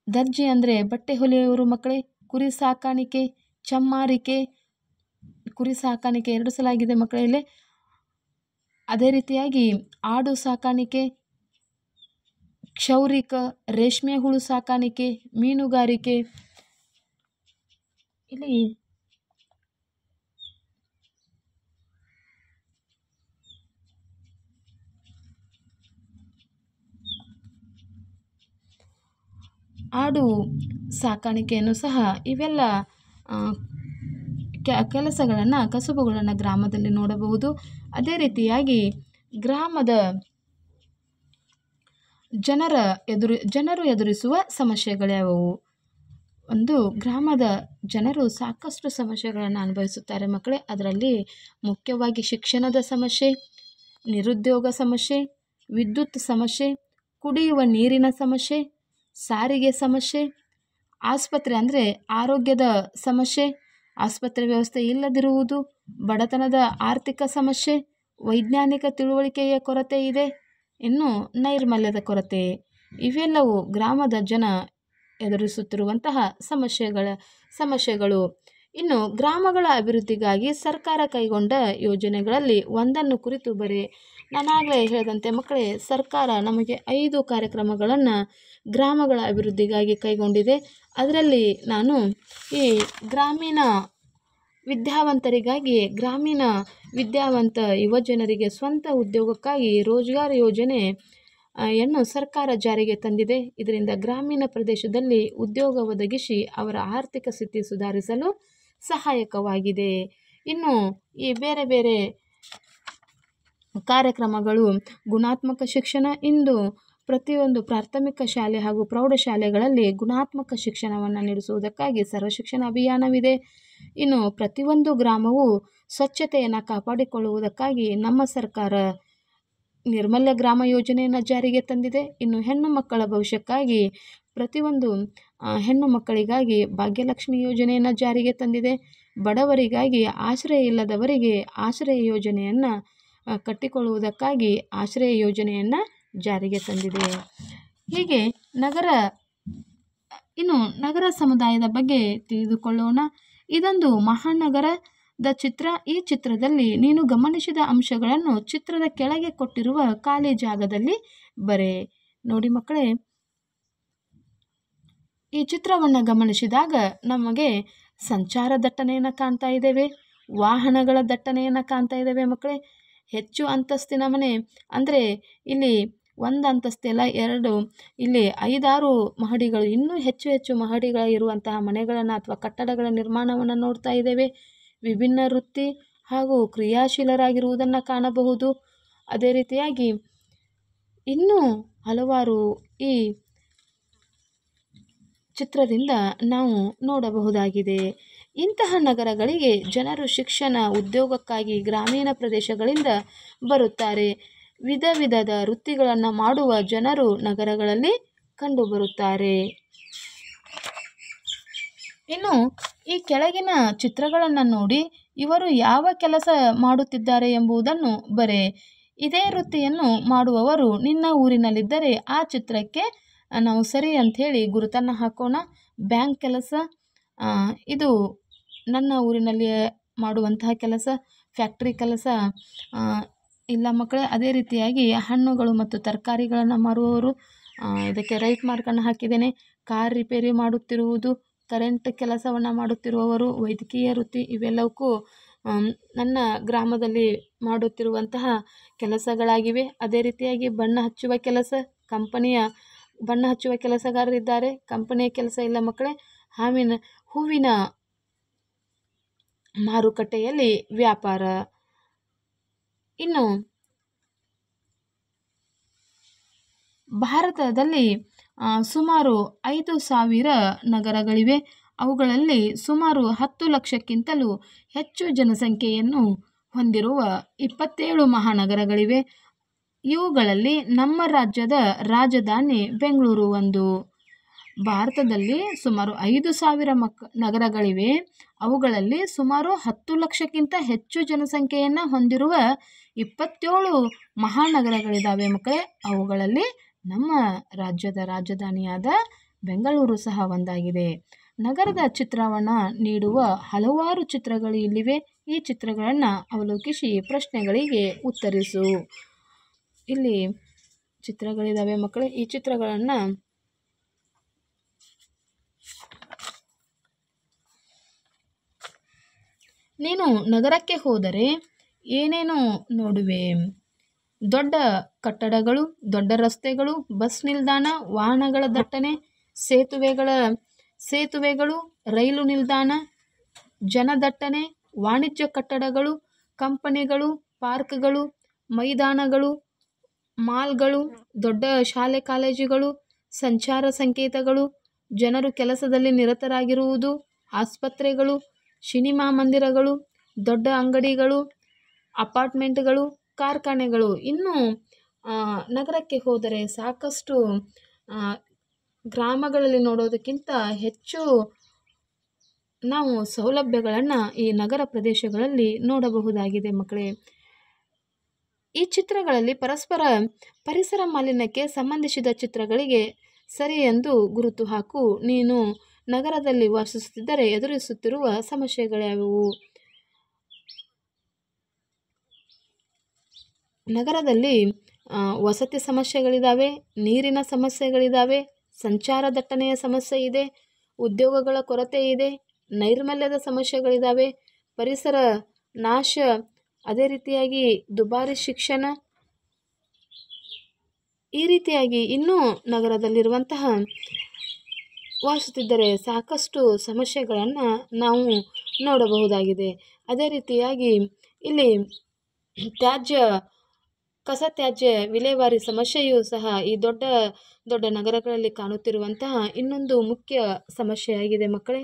ದರ್ಜಿ ಅಂದರೆ ಬಟ್ಟೆ ಹೊಲಿಯುವರು ಮಕ್ಕಳೇ, ಕುರಿ ಸಾಕಾಣಿಕೆ, ಚಮ್ಮಾರಿಕೆ, ಕುರಿ ಸಾಕಾಣಿಕೆ 2 ಸಲ ಆಗಿದೆ ಮಕ್ಕಳಲ್ಲಿ. ಅದೇ ರೀತಿಯಾಗಿ ಆಡು ಸಾಕಾಣಿಕೆ, ಕ್ಷೌರಿಕ, ರೇಷ್ಮೆ ಹುಳು ಸಾಕಾಣಿಕೆ, ಮೀನುಗಾರಿಕೆ. ಇಲ್ಲಿ ಆಡು ಸಾಕಾಣಿಕೆಯನ್ನು ಸಹ ಇವೆಲ್ಲ ಕೆಲಸಗಳನ್ನು ಕಸುಬುಗಳನ್ನು ಗ್ರಾಮದಲ್ಲಿ ನೋಡಬಹುದು. ಅದೇ ರೀತಿಯಾಗಿ ಗ್ರಾಮದ ಜನರು ಎದುರಿಸುವ ಸಮಸ್ಯೆಗಳ್ಯಾವುವು? ಒಂದು, ಗ್ರಾಮದ ಜನರು ಸಾಕಷ್ಟು ಸಮಸ್ಯೆಗಳನ್ನು ಅನುಭವಿಸುತ್ತಾರೆ ಮಕ್ಕಳೇ. ಅದರಲ್ಲಿ ಮುಖ್ಯವಾಗಿ ಶಿಕ್ಷಣದ ಸಮಸ್ಯೆ, ನಿರುದ್ಯೋಗ ಸಮಸ್ಯೆ, ವಿದ್ಯುತ್ ಸಮಸ್ಯೆ, ಕುಡಿಯುವ ನೀರಿನ ಸಮಸ್ಯೆ, ಸಾರಿಗೆ ಸಮಸ್ಯೆ, ಆಸ್ಪತ್ರೆ ಅಂದರೆ ಆರೋಗ್ಯದ ಸಮಸ್ಯೆ, ಆಸ್ಪತ್ರೆ ವ್ಯವಸ್ಥೆ ಇಲ್ಲದಿರುವುದು, ಬಡತನದ ಆರ್ಥಿಕ ಸಮಸ್ಯೆ, ವೈಜ್ಞಾನಿಕ ತಿಳುವಳಿಕೆಯ ಕೊರತೆ ಇದೆ, ಇನ್ನು ನೈರ್ಮಲ್ಯದ ಕೊರತೆ. ಇವೆಲ್ಲವೂ ಗ್ರಾಮದ ಜನ ಎದುರಿಸುತ್ತಿರುವಂತಹ ಸಮಸ್ಯೆಗಳು. ಇನ್ನು ಗ್ರಾಮಗಳ ಅಭಿವೃದ್ಧಿಗಾಗಿ ಸರ್ಕಾರ ಕೈಗೊಂಡ ಯೋಜನೆಗಳಲ್ಲಿ ಒಂದನ್ನು ಕುರಿತು ಬರೆ. ನಾನಾಗಲೇ ಹೇಳಿದಂತೆ ಮಕ್ಕಳೇ, ಸರ್ಕಾರ ನಮಗೆ 5 ಕಾರ್ಯಕ್ರಮಗಳನ್ನು ಗ್ರಾಮಗಳ ಅಭಿವೃದ್ಧಿಗಾಗಿ ಕೈಗೊಂಡಿದೆ. ಅದರಲ್ಲಿ ನಾನು ಈ ಗ್ರಾಮೀಣ ವಿದ್ಯಾವಂತರಿಗಾಗಿ, ಗ್ರಾಮೀಣ ವಿದ್ಯಾವಂತ ಯುವಜನರಿಗೆ ಸ್ವಂತ ಉದ್ಯೋಗಕ್ಕಾಗಿ ರೋಜ್ಗಾರ್ ಯೋಜನೆಯನ್ನು ಸರ್ಕಾರ ಜಾರಿಗೆ ತಂದಿದೆ. ಇದರಿಂದ ಗ್ರಾಮೀಣ ಪ್ರದೇಶದಲ್ಲಿ ಉದ್ಯೋಗ ಒದಗಿಸಿ ಅವರ ಆರ್ಥಿಕ ಸ್ಥಿತಿ ಸುಧಾರಿಸಲು ಸಹಾಯಕವಾಗಿದೆ. ಇನ್ನು ಈ ಬೇರೆ ಬೇರೆ ಕಾರ್ಯಕ್ರಮಗಳು, ಗುಣಾತ್ಮಕ ಶಿಕ್ಷಣ. ಇಂದು ಪ್ರತಿಯೊಂದು ಪ್ರಾಥಮಿಕ ಶಾಲೆ ಹಾಗೂ ಪ್ರೌಢಶಾಲೆಗಳಲ್ಲಿ ಗುಣಾತ್ಮಕ ಶಿಕ್ಷಣವನ್ನು ನೀಡಿಸುವುದಕ್ಕಾಗಿ ಸರ್ವಶಿಕ್ಷಣ ಅಭಿಯಾನವಿದೆ. ಇನ್ನು ಪ್ರತಿಯೊಂದು ಗ್ರಾಮವು ಸ್ವಚ್ಛತೆಯನ್ನು ಕಾಪಾಡಿಕೊಳ್ಳುವುದಕ್ಕಾಗಿ ನಮ್ಮ ಸರ್ಕಾರ ನಿರ್ಮಲ್ಯ ಗ್ರಾಮ ಯೋಜನೆಯನ್ನು ಜಾರಿಗೆ ತಂದಿದೆ. ಇನ್ನು ಹೆಣ್ಣು ಮಕ್ಕಳ ಭವಿಷ್ಯಕ್ಕಾಗಿ ಪ್ರತಿಯೊಂದು ಹೆಣ್ಣು ಮಕ್ಕಳಿಗಾಗಿ ಭಾಗ್ಯಲಕ್ಷ್ಮಿ ಯೋಜನೆಯನ್ನು ಜಾರಿಗೆ ತಂದಿದೆ. ಬಡವರಿಗಾಗಿ, ಆಶ್ರಯ ಇಲ್ಲದವರಿಗೆ ಆಶ್ರಯ ಯೋಜನೆಯನ್ನು ಕಟ್ಟಿಕೊಳ್ಳುವುದಕ್ಕಾಗಿ ಆಶ್ರಯ ಯೋಜನೆಯನ್ನು ಜಾರಿಗೆ ತಂದಿದೆ. ಹೀಗೆ ನಗರ ಸಮುದಾಯದ ಬಗ್ಗೆ ತಿಳಿದುಕೊಳ್ಳೋಣ. ಇದೊಂದು ಮಹಾನಗರದ ಚಿತ್ರ. ಈ ಚಿತ್ರದಲ್ಲಿ ನೀನು ಗಮನಿಸಿದ ಅಂಶಗಳನ್ನು ಚಿತ್ರದ ಕೆಳಗೆ ಕೊಟ್ಟಿರುವ ಖಾಲಿ ಜಾಗದಲ್ಲಿ ಬರೆ. ನೋಡಿ ಮಕ್ಕಳೇ, ಈ ಚಿತ್ರವನ್ನು ಗಮನಿಸಿದಾಗ ನಮಗೆ ಸಂಚಾರ ದಟ್ಟಣೆಯನ್ನು ಕಾಣ್ತಾ ಇದ್ದೇವೆ, ವಾಹನಗಳ ದಟ್ಟಣೆಯನ್ನು ಕಾಣ್ತಾ ಇದ್ದೇವೆ ಮಕ್ಕಳೇ. ಹೆಚ್ಚು ಅಂತಸ್ತಿನ ಮನೆ ಅಂದರೆ ಇಲ್ಲಿ 1 ಅಂತಸ್ತಿಲ್ಲ, 2, ಇಲ್ಲಿ 5-6 ಮಹಡಿಗಳು, ಇನ್ನೂ ಹೆಚ್ಚು ಮಹಡಿಗಳಿರುವಂತಹ ಮನೆಗಳನ್ನು ಅಥವಾ ಕಟ್ಟಡಗಳ ನಿರ್ಮಾಣವನ್ನು ನೋಡ್ತಾ ಇದ್ದೇವೆ. ವಿಭಿನ್ನ ವೃತ್ತಿ ಹಾಗೂ ಕ್ರಿಯಾಶೀಲರಾಗಿರುವುದನ್ನು ಕಾಣಬಹುದು. ಅದೇ ರೀತಿಯಾಗಿ ಇನ್ನೂ ಹಲವಾರು ಈ ಚಿತ್ರದಿಂದ ನಾವು ನೋಡಬಹುದಾಗಿದೆ. ಇಂತಹ ನಗರಗಳಿಗೆ ಜನರು ಶಿಕ್ಷಣ, ಉದ್ಯೋಗಕ್ಕಾಗಿ ಗ್ರಾಮೀಣ ಪ್ರದೇಶಗಳಿಂದ ಬರುತ್ತಾರೆ. ವಿಧದ ವೃತ್ತಿಗಳನ್ನು ಮಾಡುವ ಜನರು ನಗರಗಳಲ್ಲಿ ಕಂಡುಬರುತ್ತಾರೆ. ಇನ್ನು ಈ ಕೆಳಗಿನ ಚಿತ್ರಗಳನ್ನು ನೋಡಿ ಇವರು ಯಾವ ಕೆಲಸ ಮಾಡುತ್ತಿದ್ದಾರೆ ಎಂಬುದನ್ನು ಬರೆ. ಇದೇ ವೃತ್ತಿಯನ್ನು ಮಾಡುವವರು ನಿನ್ನ ಊರಿನಲ್ಲಿದ್ದರೆ ಆ ಚಿತ್ರಕ್ಕೆ ನಾವು ಸರಿ ಅಂಥೇಳಿ ಗುರುತನ್ನು ಹಾಕೋಣ. ಬ್ಯಾಂಕ್ ಕೆಲಸ, ಇದು ನನ್ನ ಊರಿನಲ್ಲಿ ಮಾಡುವಂತಹ ಕೆಲಸ. ಫ್ಯಾಕ್ಟ್ರಿ ಕೆಲಸ, ಇಲ್ಲ ಮಕ್ಕಳೇ. ಅದೇ ರೀತಿಯಾಗಿ ಹಣ್ಣುಗಳು ಮತ್ತು ತರಕಾರಿಗಳನ್ನು ಮಾರುವವರು, ಇದಕ್ಕೆ ರೈಟ್ ಮಾರ್ಕನ್ನು ಹಾಕಿದ್ದೇನೆ. ಕಾರ್ ರಿಪೇರಿ ಮಾಡುತ್ತಿರುವುದು, ಕರೆಂಟ್ ಕೆಲಸವನ್ನು ಮಾಡುತ್ತಿರುವವರು, ವೈದ್ಯಕೀಯ ವೃತ್ತಿ, ಇವೆಲ್ಲವಕ್ಕೂ ನನ್ನ ಗ್ರಾಮದಲ್ಲಿ ಮಾಡುತ್ತಿರುವಂತಹ ಕೆಲಸಗಳಾಗಿವೆ. ಅದೇ ರೀತಿಯಾಗಿ ಬಣ್ಣ ಹಚ್ಚುವ ಕೆಲಸ, ಕಂಪನಿಯ ಬಣ್ಣ ಹಚ್ಚುವ ಕೆಲಸಗಾರರಿದ್ದಾರೆ. ಕಂಪನಿಯ ಕೆಲಸ ಇಲ್ಲ ಮಕ್ಕಳೇ. ಹೂವಿನ ಮಾರುಕಟ್ಟೆಯಲ್ಲಿ ವ್ಯಾಪಾರ. ಇನ್ನು ಭಾರತದಲ್ಲಿ ಸುಮಾರು 5,000 ನಗರಗಳಿವೆ. ಅವುಗಳಲ್ಲಿ ಸುಮಾರು 10 ಲಕ್ಷಕ್ಕಿಂತಲೂ ಹೆಚ್ಚು ಜನಸಂಖ್ಯೆಯನ್ನು ಹೊಂದಿರುವ 27 ಮಹಾನಗರಗಳಿವೆ. ಇವುಗಳಲ್ಲಿ ನಮ್ಮ ರಾಜ್ಯದ ರಾಜಧಾನಿ ಬೆಂಗಳೂರು ಒಂದು. ಭಾರತದಲ್ಲಿ ಸುಮಾರು 5,000 ನಗರಗಳಿವೆ. ಅವುಗಳಲ್ಲಿ ಸುಮಾರು 10 ಲಕ್ಷಕ್ಕಿಂತ ಹೆಚ್ಚು ಜನಸಂಖ್ಯೆಯನ್ನು ಹೊಂದಿರುವ 27 ಮಹಾನಗರಗಳಿದ್ದಾವೆ ಮಕ್ಕಳೇ. ಅವುಗಳಲ್ಲಿ ನಮ್ಮ ರಾಜ್ಯದ ರಾಜಧಾನಿಯಾದ ಬೆಂಗಳೂರು ಸಹ ಒಂದಾಗಿದೆ. ನಗರದ ಚಿತ್ರವನ್ನು ನೀಡುವ ಹಲವಾರು ಚಿತ್ರಗಳು ಇಲ್ಲಿವೆ. ಈ ಚಿತ್ರಗಳನ್ನು ಅವಲೋಕಿಸಿ ಪ್ರಶ್ನೆಗಳಿಗೆ ಉತ್ತರಿಸು. ಇಲ್ಲಿ ಚಿತ್ರಗಳಿದ್ದಾವೆ ಮಕ್ಕಳೇ. ಈ ಚಿತ್ರಗಳನ್ನು ನೀನು ನಗರಕ್ಕೆ ಹೋದರೆ ಏನೇನು ನೋಡುವೆ? ದೊಡ್ಡ ಕಟ್ಟಡಗಳು, ದೊಡ್ಡ ರಸ್ತೆಗಳು, ಬಸ್ ನಿಲ್ದಾಣ, ವಾಹನಗಳ ದಟ್ಟಣೆ, ಸೇತುವೆಗಳು, ರೈಲು ನಿಲ್ದಾಣ, ಜನದಟ್ಟಣೆ, ವಾಣಿಜ್ಯ ಕಟ್ಟಡಗಳು, ಕಂಪನಿಗಳು, ಪಾರ್ಕ್ಗಳು, ಮೈದಾನಗಳು, ಮಾಲ್ಗಳು, ದೊಡ್ಡ ಶಾಲೆ ಕಾಲೇಜುಗಳು, ಸಂಚಾರ ಸಂಕೇತಗಳು, ಜನರು ಕೆಲಸದಲ್ಲಿ ನಿರತರಾಗಿರುವುದು, ಆಸ್ಪತ್ರೆಗಳು, ಸಿನಿಮಾ ಮಂದಿರಗಳು, ದೊಡ್ಡ ಅಂಗಡಿಗಳು, ಅಪಾರ್ಟ್ಮೆಂಟ್ಗಳು, ಕಾರ್ಖಾನೆಗಳು. ಇನ್ನು ನಗರಕ್ಕೆ ಹೋದರೆ ಸಾಕಷ್ಟು ಗ್ರಾಮಗಳಲ್ಲಿ ನೋಡೋದಕ್ಕಿಂತ ಹೆಚ್ಚು ನಾವು ಸೌಲಭ್ಯಗಳನ್ನು ಈ ನಗರ ಪ್ರದೇಶಗಳಲ್ಲಿ ನೋಡಬಹುದಾಗಿದೆ ಮಕ್ಕಳೇ. ಈ ಚಿತ್ರಗಳಲ್ಲಿ ಪರಿಸರ ಮಾಲಿನ್ಯಕ್ಕೆ ಸಂಬಂಧಿಸಿದ ಚಿತ್ರಗಳಿಗೆ ಸರಿ ಎಂದು ಗುರುತು ಹಾಕು. ನೀನು ನಗರದಲ್ಲಿ ವಾಸಿಸುತ್ತಿದ್ದರೆ ಎದುರಿಸುತ್ತಿರುವ ಸಮಸ್ಯೆಗಳ್ಯಾವುವು? ನಗರದಲ್ಲಿ ವಸತಿ ಸಮಸ್ಯೆಗಳಿದ್ದಾವೆ, ನೀರಿನ ಸಮಸ್ಯೆಗಳಿದ್ದಾವೆ, ಸಂಚಾರ ದಟ್ಟಣೆಯ ಸಮಸ್ಯೆ ಇದೆ, ಉದ್ಯೋಗಗಳ ಕೊರತೆ ಇದೆ, ನೈರ್ಮಲ್ಯದ ಸಮಸ್ಯೆಗಳಿದ್ದಾವೆ, ಪರಿಸರ ನಾಶ, ಅದೇ ರೀತಿಯಾಗಿ ದುಬಾರಿ ಶಿಕ್ಷಣ, ಈ ರೀತಿಯಾಗಿ ಇನ್ನೂ ನಗರದಲ್ಲಿರುವಂತಹ ವಾಸಿಸುತ್ತಿದ್ದರೆ ಸಾಕಷ್ಟು ಸಮಸ್ಯೆಗಳನ್ನು ನಾವು ನೋಡಬಹುದಾಗಿದೆ. ಅದೇ ರೀತಿಯಾಗಿ ಇಲ್ಲಿ ಕಸ ತ್ಯಾಜ್ಯ ವಿಲೇವಾರಿ ಸಮಸ್ಯೆಯೂ ಸಹ ಈ ದೊಡ್ಡ ದೊಡ್ಡ ನಗರಗಳಲ್ಲಿ ಕಾಣುತ್ತಿರುವಂತಹ ಇನ್ನೊಂದು ಮುಖ್ಯ ಸಮಸ್ಯೆಯಾಗಿದೆ ಮಕ್ಕಳೇ.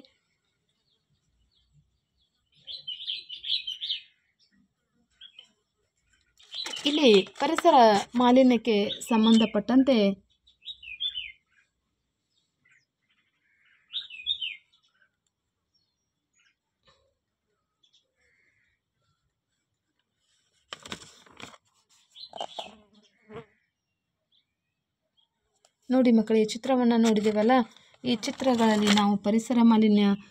ಇಲ್ಲಿ ಪರಿಸರ ಮಾಲಿನ್ಯಕ್ಕೆ ಸಂಬಂಧಪಟ್ಟಂತೆ ನೋಡಿ ಮಕ್ಕಳೇ, ಈ ಚಿತ್ರವನ್ನು ನೋಡಿದ್ದೇವಲ್ಲ, ಈ ಚಿತ್ರಗಳಲ್ಲಿ ನಾವು ಪರಿಸರ ಮಾಲಿನ್ಯವನ್ನು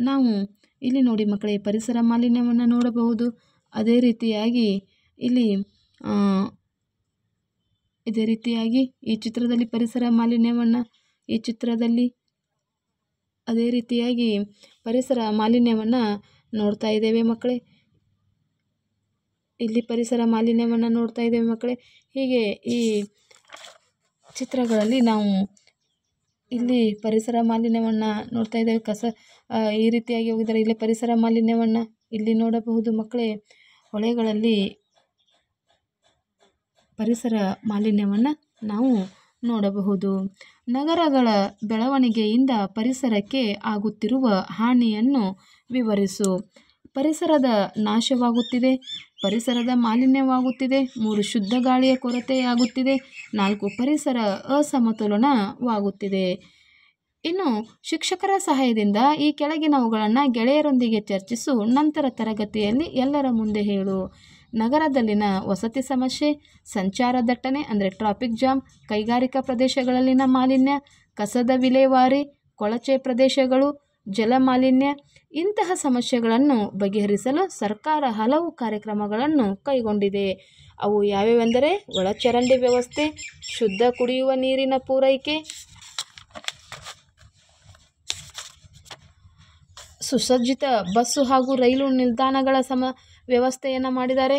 ನಾವು ಇಲ್ಲಿ ನೋಡಿ ಮಕ್ಕಳೇ, ಪರಿಸರ ಮಾಲಿನ್ಯವನ್ನು ನೋಡಬಹುದು. ಅದೇ ರೀತಿಯಾಗಿ ಇಲ್ಲಿ ಇದೇ ರೀತಿಯಾಗಿ ಈ ಚಿತ್ರದಲ್ಲಿ ಪರಿಸರ ಮಾಲಿನ್ಯವನ್ನು, ಈ ಚಿತ್ರದಲ್ಲಿ ಅದೇ ರೀತಿಯಾಗಿ ಪರಿಸರ ಮಾಲಿನ್ಯವನ್ನು ನೋಡ್ತಾ ಇದ್ದೇವೆ ಮಕ್ಕಳೇ. ಇಲ್ಲಿ ಪರಿಸರ ಮಾಲಿನ್ಯವನ್ನು ನೋಡ್ತಾ ಇದ್ದೇವೆ ಮಕ್ಕಳೇ. ಹೀಗೆ ಈ ಚಿತ್ರಗಳಲ್ಲಿ ನಾವು ಇಲ್ಲಿ ಪರಿಸರ ಮಾಲಿನ್ಯವನ್ನು ನೋಡ್ತಾ ಇದ್ದೇವೆ. ಈ ರೀತಿಯಾಗಿ ಹೋಗಿದರೆ ಇಲ್ಲಿ ಪರಿಸರ ಮಾಲಿನ್ಯವನ್ನು ಇಲ್ಲಿ ನೋಡಬಹುದು ಮಕ್ಕಳೇ. ಹೊಳೆಗಳಲ್ಲಿ ಪರಿಸರ ಮಾಲಿನ್ಯವನ್ನು ನಾವು ನೋಡಬಹುದು. ನಗರಗಳ ಬೆಳವಣಿಗೆಯಿಂದ ಪರಿಸರಕ್ಕೆ ಆಗುತ್ತಿರುವ ಹಾನಿಯನ್ನು ವಿವರಿಸು. ಪರಿಸರದ ನಾಶವಾಗುತ್ತಿದೆ, ಪರಿಸರದ ಮಾಲಿನ್ಯವಾಗುತ್ತಿದೆ, 3 ಶುದ್ಧ ಗಾಳಿಯ ಕೊರತೆಯಾಗುತ್ತಿದೆ, 4 ಪರಿಸರ ಅಸಮತೋಲನವಾಗುತ್ತಿದೆ. ಇನ್ನು ಶಿಕ್ಷಕರ ಸಹಾಯದಿಂದ ಈ ಕೆಳಗಿನವುಗಳನ್ನು ಗೆಳೆಯರೊಂದಿಗೆ ಚರ್ಚಿಸು. ನಂತರ ತರಗತಿಯಲ್ಲಿ ಎಲ್ಲರ ಮುಂದೆ ಹೇಳು. ನಗರದಲ್ಲಿನ ವಸತಿ ಸಮಸ್ಯೆ, ಸಂಚಾರ ದಟ್ಟಣೆ ಅಂದರೆ ಟ್ರಾಫಿಕ್ ಜಾಮ್, ಕೈಗಾರಿಕಾ ಪ್ರದೇಶಗಳಲ್ಲಿನ ಮಾಲಿನ್ಯ, ಕಸದ ವಿಲೇವಾರಿ, ಕೊಳಚೆ ಪ್ರದೇಶಗಳು, ಜಲಮಾಲಿನ್ಯ ಇಂತಹ ಸಮಸ್ಯೆಗಳನ್ನು ಬಗೆಹರಿಸಲು ಸರ್ಕಾರ ಹಲವು ಕಾರ್ಯಕ್ರಮಗಳನ್ನು ಕೈಗೊಂಡಿದೆ. ಅವು ಯಾವ್ಯಾವೆಂದರೆ ಒಳಚರಂಡಿ ವ್ಯವಸ್ಥೆ, ಶುದ್ಧ ಕುಡಿಯುವ ನೀರಿನ ಪೂರೈಕೆ, ಸುಸಜ್ಜಿತ ಬಸ್ಸು ಹಾಗೂ ರೈಲು ನಿಲ್ದಾಣಗಳ ವ್ಯವಸ್ಥೆಯನ್ನು ಮಾಡಿದ್ದಾರೆ.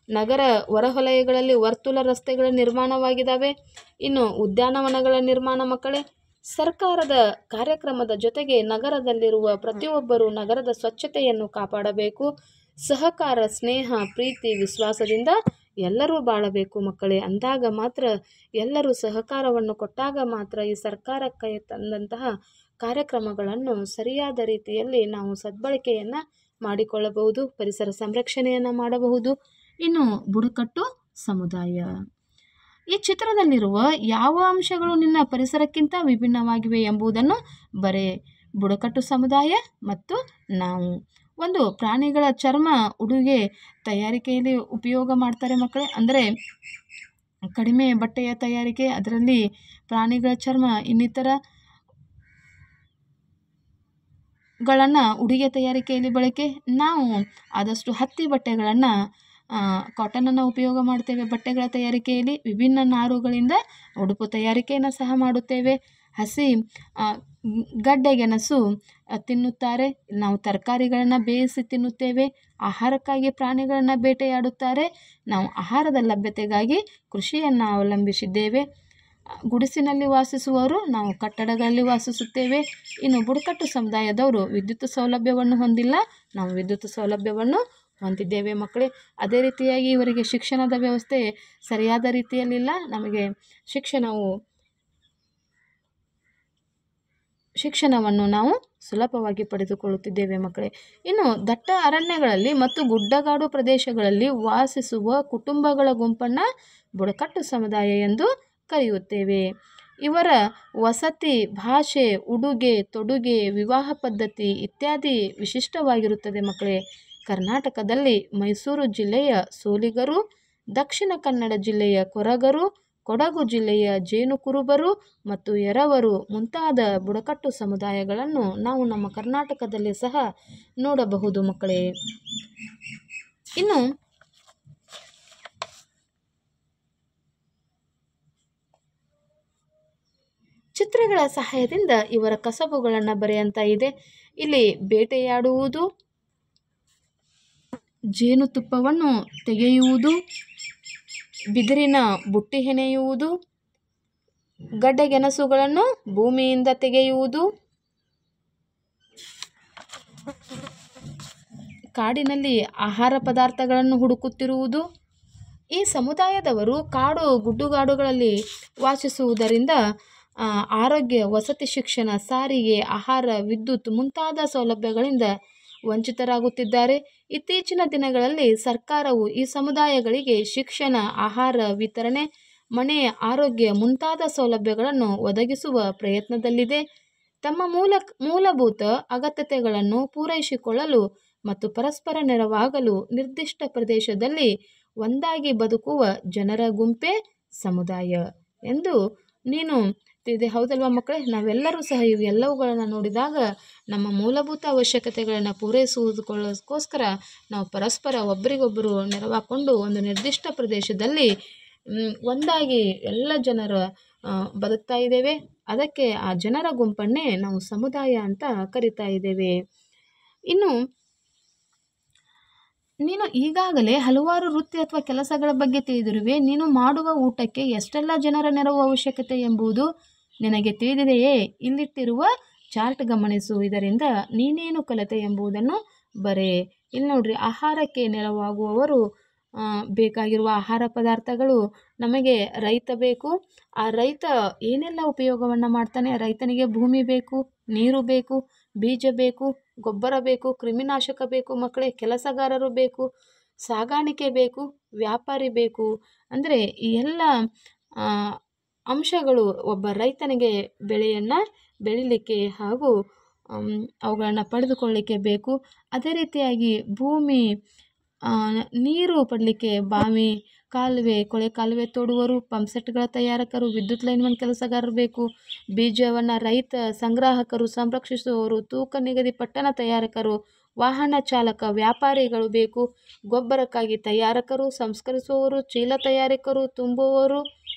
ನಗರ ಹೊರವಲಯಗಳಲ್ಲಿ ವರ್ತುಲ ರಸ್ತೆಗಳ ನಿರ್ಮಾಣವಾಗಿದ್ದಾವೆ. ಇನ್ನು ಉದ್ಯಾನವನಗಳ ನಿರ್ಮಾಣ ಮಕ್ಕಳೇ, ಸರ್ಕಾರದ ಕಾರ್ಯಕ್ರಮದ ಜೊತೆಗೆ ನಗರದಲ್ಲಿರುವ ಪ್ರತಿಯೊಬ್ಬರೂ ನಗರದ ಸ್ವಚ್ಛತೆಯನ್ನು ಕಾಪಾಡಬೇಕು. ಸಹಕಾರ, ಸ್ನೇಹ, ಪ್ರೀತಿ, ವಿಶ್ವಾಸದಿಂದ ಎಲ್ಲರೂ ಬಾಳಬೇಕು ಮಕ್ಕಳೇ. ಅಂದಾಗ ಮಾತ್ರ, ಎಲ್ಲರೂ ಸಹಕಾರವನ್ನು ಕೊಟ್ಟಾಗ ಮಾತ್ರ ಈ ಸರ್ಕಾರಕ್ಕೆ ತಂದಂತಹ ಕಾರ್ಯಕ್ರಮಗಳನ್ನು ಸರಿಯಾದ ರೀತಿಯಲ್ಲಿ ನಾವು ಸದ್ಬಳಕೆಯನ್ನು ಮಾಡಿಕೊಳ್ಳಬಹುದು, ಪರಿಸರ ಸಂರಕ್ಷಣೆಯನ್ನು ಮಾಡಬಹುದು. ಇನ್ನು ಬುಡಕಟ್ಟು ಸಮುದಾಯ, ಈ ಚಿತ್ರದಲ್ಲಿರುವ ಯಾವ ಅಂಶಗಳು ನಿನ್ನ ಪರಿಸರಕ್ಕಿಂತ ವಿಭಿನ್ನವಾಗಿವೆ ಎಂಬುದನ್ನು ಬರೆ. ಬುಡಕಟ್ಟು ಸಮುದಾಯ ಮತ್ತು ನಾವು. ಒಂದು, ಪ್ರಾಣಿಗಳ ಚರ್ಮ ಉಡುಗೆ ತಯಾರಿಕೆಯಲ್ಲಿ ಉಪಯೋಗ ಮಾಡ್ತಾರೆ ಮಕ್ಕಳೇ. ಅಂದರೆ ಕಡಿಮೆ ಬಟ್ಟೆಯ ತಯಾರಿಕೆ, ಅದರಲ್ಲಿ ಪ್ರಾಣಿಗಳ ಚರ್ಮ ಇನ್ನಿತರ ಗಳನ್ನು ಉಡುಗೆ ತಯಾರಿಕೆಯಲ್ಲಿ ಬಳಕೆ. ನಾವು ಆದಷ್ಟು ಹತ್ತಿ ಬಟ್ಟೆಗಳನ್ನು, ಕಾಟನನ್ನು ಉಪಯೋಗ ಮಾಡ್ತೇವೆ ಬಟ್ಟೆಗಳ ತಯಾರಿಕೆಯಲ್ಲಿ. ವಿಭಿನ್ನ ನಾರುಗಳಿಂದ ಉಡುಪು ತಯಾರಿಕೆಯನ್ನು ಸಹ ಮಾಡುತ್ತೇವೆ. ಹಸಿ ಗಡ್ಡೆಗೆಣಸು ತಿನ್ನುತ್ತಾರೆ. ನಾವು ತರಕಾರಿಗಳನ್ನು ಬೇಯಿಸಿ ತಿನ್ನುತ್ತೇವೆ. ಆಹಾರಕ್ಕಾಗಿ ಪ್ರಾಣಿಗಳನ್ನು ಬೇಟೆಯಾಡುತ್ತಾರೆ. ನಾವು ಆಹಾರದ ಲಭ್ಯತೆಗಾಗಿ ಕೃಷಿಯನ್ನು ಅವಲಂಬಿಸಿದ್ದೇವೆ. ಗುಡಿಸಿನಲ್ಲಿ ವಾಸಿಸುವವರು, ನಾವು ಕಟ್ಟಡಗಳಲ್ಲಿ ವಾಸಿಸುತ್ತೇವೆ. ಇನ್ನು ಬುಡಕಟ್ಟು ಸಮುದಾಯದವರು ವಿದ್ಯುತ್ ಸೌಲಭ್ಯವನ್ನು ಹೊಂದಿಲ್ಲ, ನಾವು ವಿದ್ಯುತ್ ಸೌಲಭ್ಯವನ್ನು ಹೊಂದಿದ್ದೇವೆ ಮಕ್ಕಳೇ. ಅದೇ ರೀತಿಯಾಗಿ ಇವರಿಗೆ ಶಿಕ್ಷಣದ ವ್ಯವಸ್ಥೆ ಸರಿಯಾದ ರೀತಿಯಲ್ಲಿಲ್ಲ. ನಮಗೆ ಶಿಕ್ಷಣವನ್ನು ನಾವು ಸುಲಭವಾಗಿ ಪಡೆದುಕೊಳ್ಳುತ್ತಿದ್ದೇವೆ ಮಕ್ಕಳೇ. ಇನ್ನು ದಟ್ಟ ಅರಣ್ಯಗಳಲ್ಲಿ ಮತ್ತು ಗುಡ್ಡಗಾಡು ಪ್ರದೇಶಗಳಲ್ಲಿ ವಾಸಿಸುವ ಕುಟುಂಬಗಳ ಗುಂಪನ್ನು ಬುಡಕಟ್ಟು ಸಮುದಾಯ ಎಂದು ಕರೆಯುತ್ತೇವೆ. ಇವರ ವಸತಿ, ಭಾಷೆ, ಉಡುಗೆ ತೊಡುಗೆ, ವಿವಾಹ ಪದ್ಧತಿ ಇತ್ಯಾದಿ ವಿಶಿಷ್ಟವಾಗಿರುತ್ತದೆ ಮಕ್ಕಳೇ. ಕರ್ನಾಟಕದಲ್ಲಿ ಮೈಸೂರು ಜಿಲ್ಲೆಯ ಸೋಲಿಗರು, ದಕ್ಷಿಣ ಕನ್ನಡ ಜಿಲ್ಲೆಯ ಕೊರಗರು, ಕೊಡಗು ಜಿಲ್ಲೆಯ ಜೇನು ಕುರುಬರು ಮತ್ತು ಎರವರು ಮುಂತಾದ ಬುಡಕಟ್ಟು ಸಮುದಾಯಗಳನ್ನು ನಾವು ನಮ್ಮ ಕರ್ನಾಟಕದಲ್ಲಿ ಸಹ ನೋಡಬಹುದು ಮಕ್ಕಳೇ. ಇನ್ನು ಚಿತ್ರಗಳ ಸಹಾಯದಿಂದ ಇವರ ಕಸಬುಗಳನ್ನು ಬರೆಯಂತ ಇದೆ. ಇಲ್ಲಿ ಬೇಟೆಯಾಡುವುದು, ಜೇನುತುಪ್ಪವನ್ನು ತೆಗೆಯುವುದು, ಬಿದಿರಿನ ಬುಟ್ಟಿ ಹೆಣೆಯುವುದು, ಗಡ್ಡೆಗೆಣಸುಗಳನ್ನು ಭೂಮಿಯಿಂದ ತೆಗೆಯುವುದು, ಕಾಡಿನಲ್ಲಿ ಆಹಾರ ಪದಾರ್ಥಗಳನ್ನು ಹುಡುಕುತ್ತಿರುವುದು. ಈ ಸಮುದಾಯದವರು ಕಾಡು ಗುಡ್ಡುಗಾಡುಗಳಲ್ಲಿ ವಾಸಿಸುವುದರಿಂದ ಆರೋಗ್ಯ, ವಸತಿ, ಶಿಕ್ಷಣ, ಸಾರಿಗೆ, ಆಹಾರ, ವಿದ್ಯುತ್ ಮುಂತಾದ ಸೌಲಭ್ಯಗಳಿಂದ ವಂಚಿತರಾಗುತ್ತಿದ್ದಾರೆ. ಇತ್ತೀಚಿನ ದಿನಗಳಲ್ಲಿ ಸರ್ಕಾರವು ಈ ಸಮುದಾಯಗಳಿಗೆ ಶಿಕ್ಷಣ, ಆಹಾರ ವಿತರಣೆ, ಮನೆ, ಆರೋಗ್ಯ ಮುಂತಾದ ಸೌಲಭ್ಯಗಳನ್ನು ಒದಗಿಸುವ ಪ್ರಯತ್ನದಲ್ಲಿದೆ. ತಮ್ಮ ಮೂಲಭೂತ ಅಗತ್ಯತೆಗಳನ್ನು ಪೂರೈಸಿಕೊಳ್ಳಲು ಮತ್ತು ಪರಸ್ಪರ ನೆರವಾಗಲು ನಿರ್ದಿಷ್ಟ ಪ್ರದೇಶದಲ್ಲಿ ಒಂದಾಗಿ ಬದುಕುವ ಜನರ ಗುಂಪೇ ಸಮುದಾಯ ಎಂದು ನೀನು ತಿಳಿದೆ. ಹೌದಲ್ವಾ ಮಕ್ಕಳೇ? ನಾವೆಲ್ಲರೂ ಸಹ ಇವೆಲ್ಲವುಗಳನ್ನು ನೋಡಿದಾಗ ನಮ್ಮ ಮೂಲಭೂತ ಅವಶ್ಯಕತೆಗಳನ್ನು ಪೂರೈಸುವುದಕ್ಕೋಸ್ಕರ ನಾವು ಪರಸ್ಪರ ಒಬ್ಬರಿಗೊಬ್ಬರು ನೆರವಾಕೊಂಡು ಒಂದು ನಿರ್ದಿಷ್ಟ ಪ್ರದೇಶದಲ್ಲಿ ಒಂದಾಗಿ ಎಲ್ಲ ಜನರ ಬದುಕ್ತಾ ಇದ್ದೇವೆ. ಅದಕ್ಕೆ ಆ ಜನರ ಗುಂಪನ್ನೇ ನಾವು ಸಮುದಾಯ ಅಂತ ಕರಿತಾ ಇದ್ದೇವೆ. ಇನ್ನು ನೀನು ಈಗಾಗಲೇ ಹಲವಾರು ವೃತ್ತಿ ಅಥವಾ ಕೆಲಸಗಳ ಬಗ್ಗೆ ತಿಳಿದಿರುವೆ. ನೀನು ಮಾಡುವ ಊಟಕ್ಕೆ ಎಷ್ಟೆಲ್ಲ ಜನರ ನೆರವು ಅವಶ್ಯಕತೆ ಎಂಬುದು ನಿನಗೆ ತಿಳಿದಿದೆಯೇ? ಇಲ್ಲಿಟ್ಟಿರುವ ಚಾರ್ಟ್ ಗಮನಿಸು. ಇದರಿಂದ ನೀನೇನು ಕಲಿತೆ ಎಂಬುದನ್ನು ಬರೆ. ಇಲ್ಲಿ ನೋಡ್ರಿ, ಆಹಾರಕ್ಕೆ ನೆರವಾಗುವವರು ಬೇಕಾಗಿರುವ ಆಹಾರ ಪದಾರ್ಥಗಳು ನಮಗೆ ರೈತ ಬೇಕು. ಆ ರೈತ ಏನೆಲ್ಲ ಉಪಯೋಗವನ್ನು ಮಾಡ್ತಾನೆ? ರೈತನಿಗೆ ಭೂಮಿ ಬೇಕು, ನೀರು ಬೇಕು, ಬೀಜ ಬೇಕು, ಗೊಬ್ಬರ ಬೇಕು, ಕ್ರಿಮಿನಾಶಕ ಬೇಕು ಮಕ್ಕಳೇ, ಕೆಲಸಗಾರರು ಬೇಕು, ಸಾಗಾಣಿಕೆ ಬೇಕು, ವ್ಯಾಪಾರಿ ಬೇಕು. ಅಂದರೆ ಈ ಎಲ್ಲ ಅಂಶಗಳು ಒಬ್ಬ ರೈತನಿಗೆ ಬೆಳೆಯನ್ನು ಬೆಳಿಲಿಕ್ಕೆ ಹಾಗೂ ಅವುಗಳನ್ನು ಪಡೆದುಕೊಳ್ಳಲಿಕ್ಕೆ ಬೇಕು. ಅದೇ ರೀತಿಯಾಗಿ ಭೂಮಿ, ನೀರು ಪಡಲಿಕ್ಕೆ ಬಾವಿ, ಕೊಳೆ ಕಾಲುವೆ ತೋಡುವರು, ಪಂಪ್ಸೆಟ್ಗಳ ತಯಾರಕರು, ವಿದ್ಯುತ್ ಲೈನ್ಮನ್ ಕೆಲಸಗಾರರು ಬೇಕು. ಬೀಜವನ್ನು ರೈತ ಸಂಗ್ರಾಹಕರು, ಸಂರಕ್ಷಿಸುವವರು, ತೂಕ ನಿಗದಿ ಪಟ್ಟಣ ತಯಾರಕರು, ವಾಹನ ಚಾಲಕ, ವ್ಯಾಪಾರಿಗಳು ಬೇಕು. ಗೊಬ್ಬರಕ್ಕಾಗಿ ತಯಾರಕರು, ಸಂಸ್ಕರಿಸುವವರು, ಚೀಲ ತಯಾರಕರು, ತುಂಬುವವರು,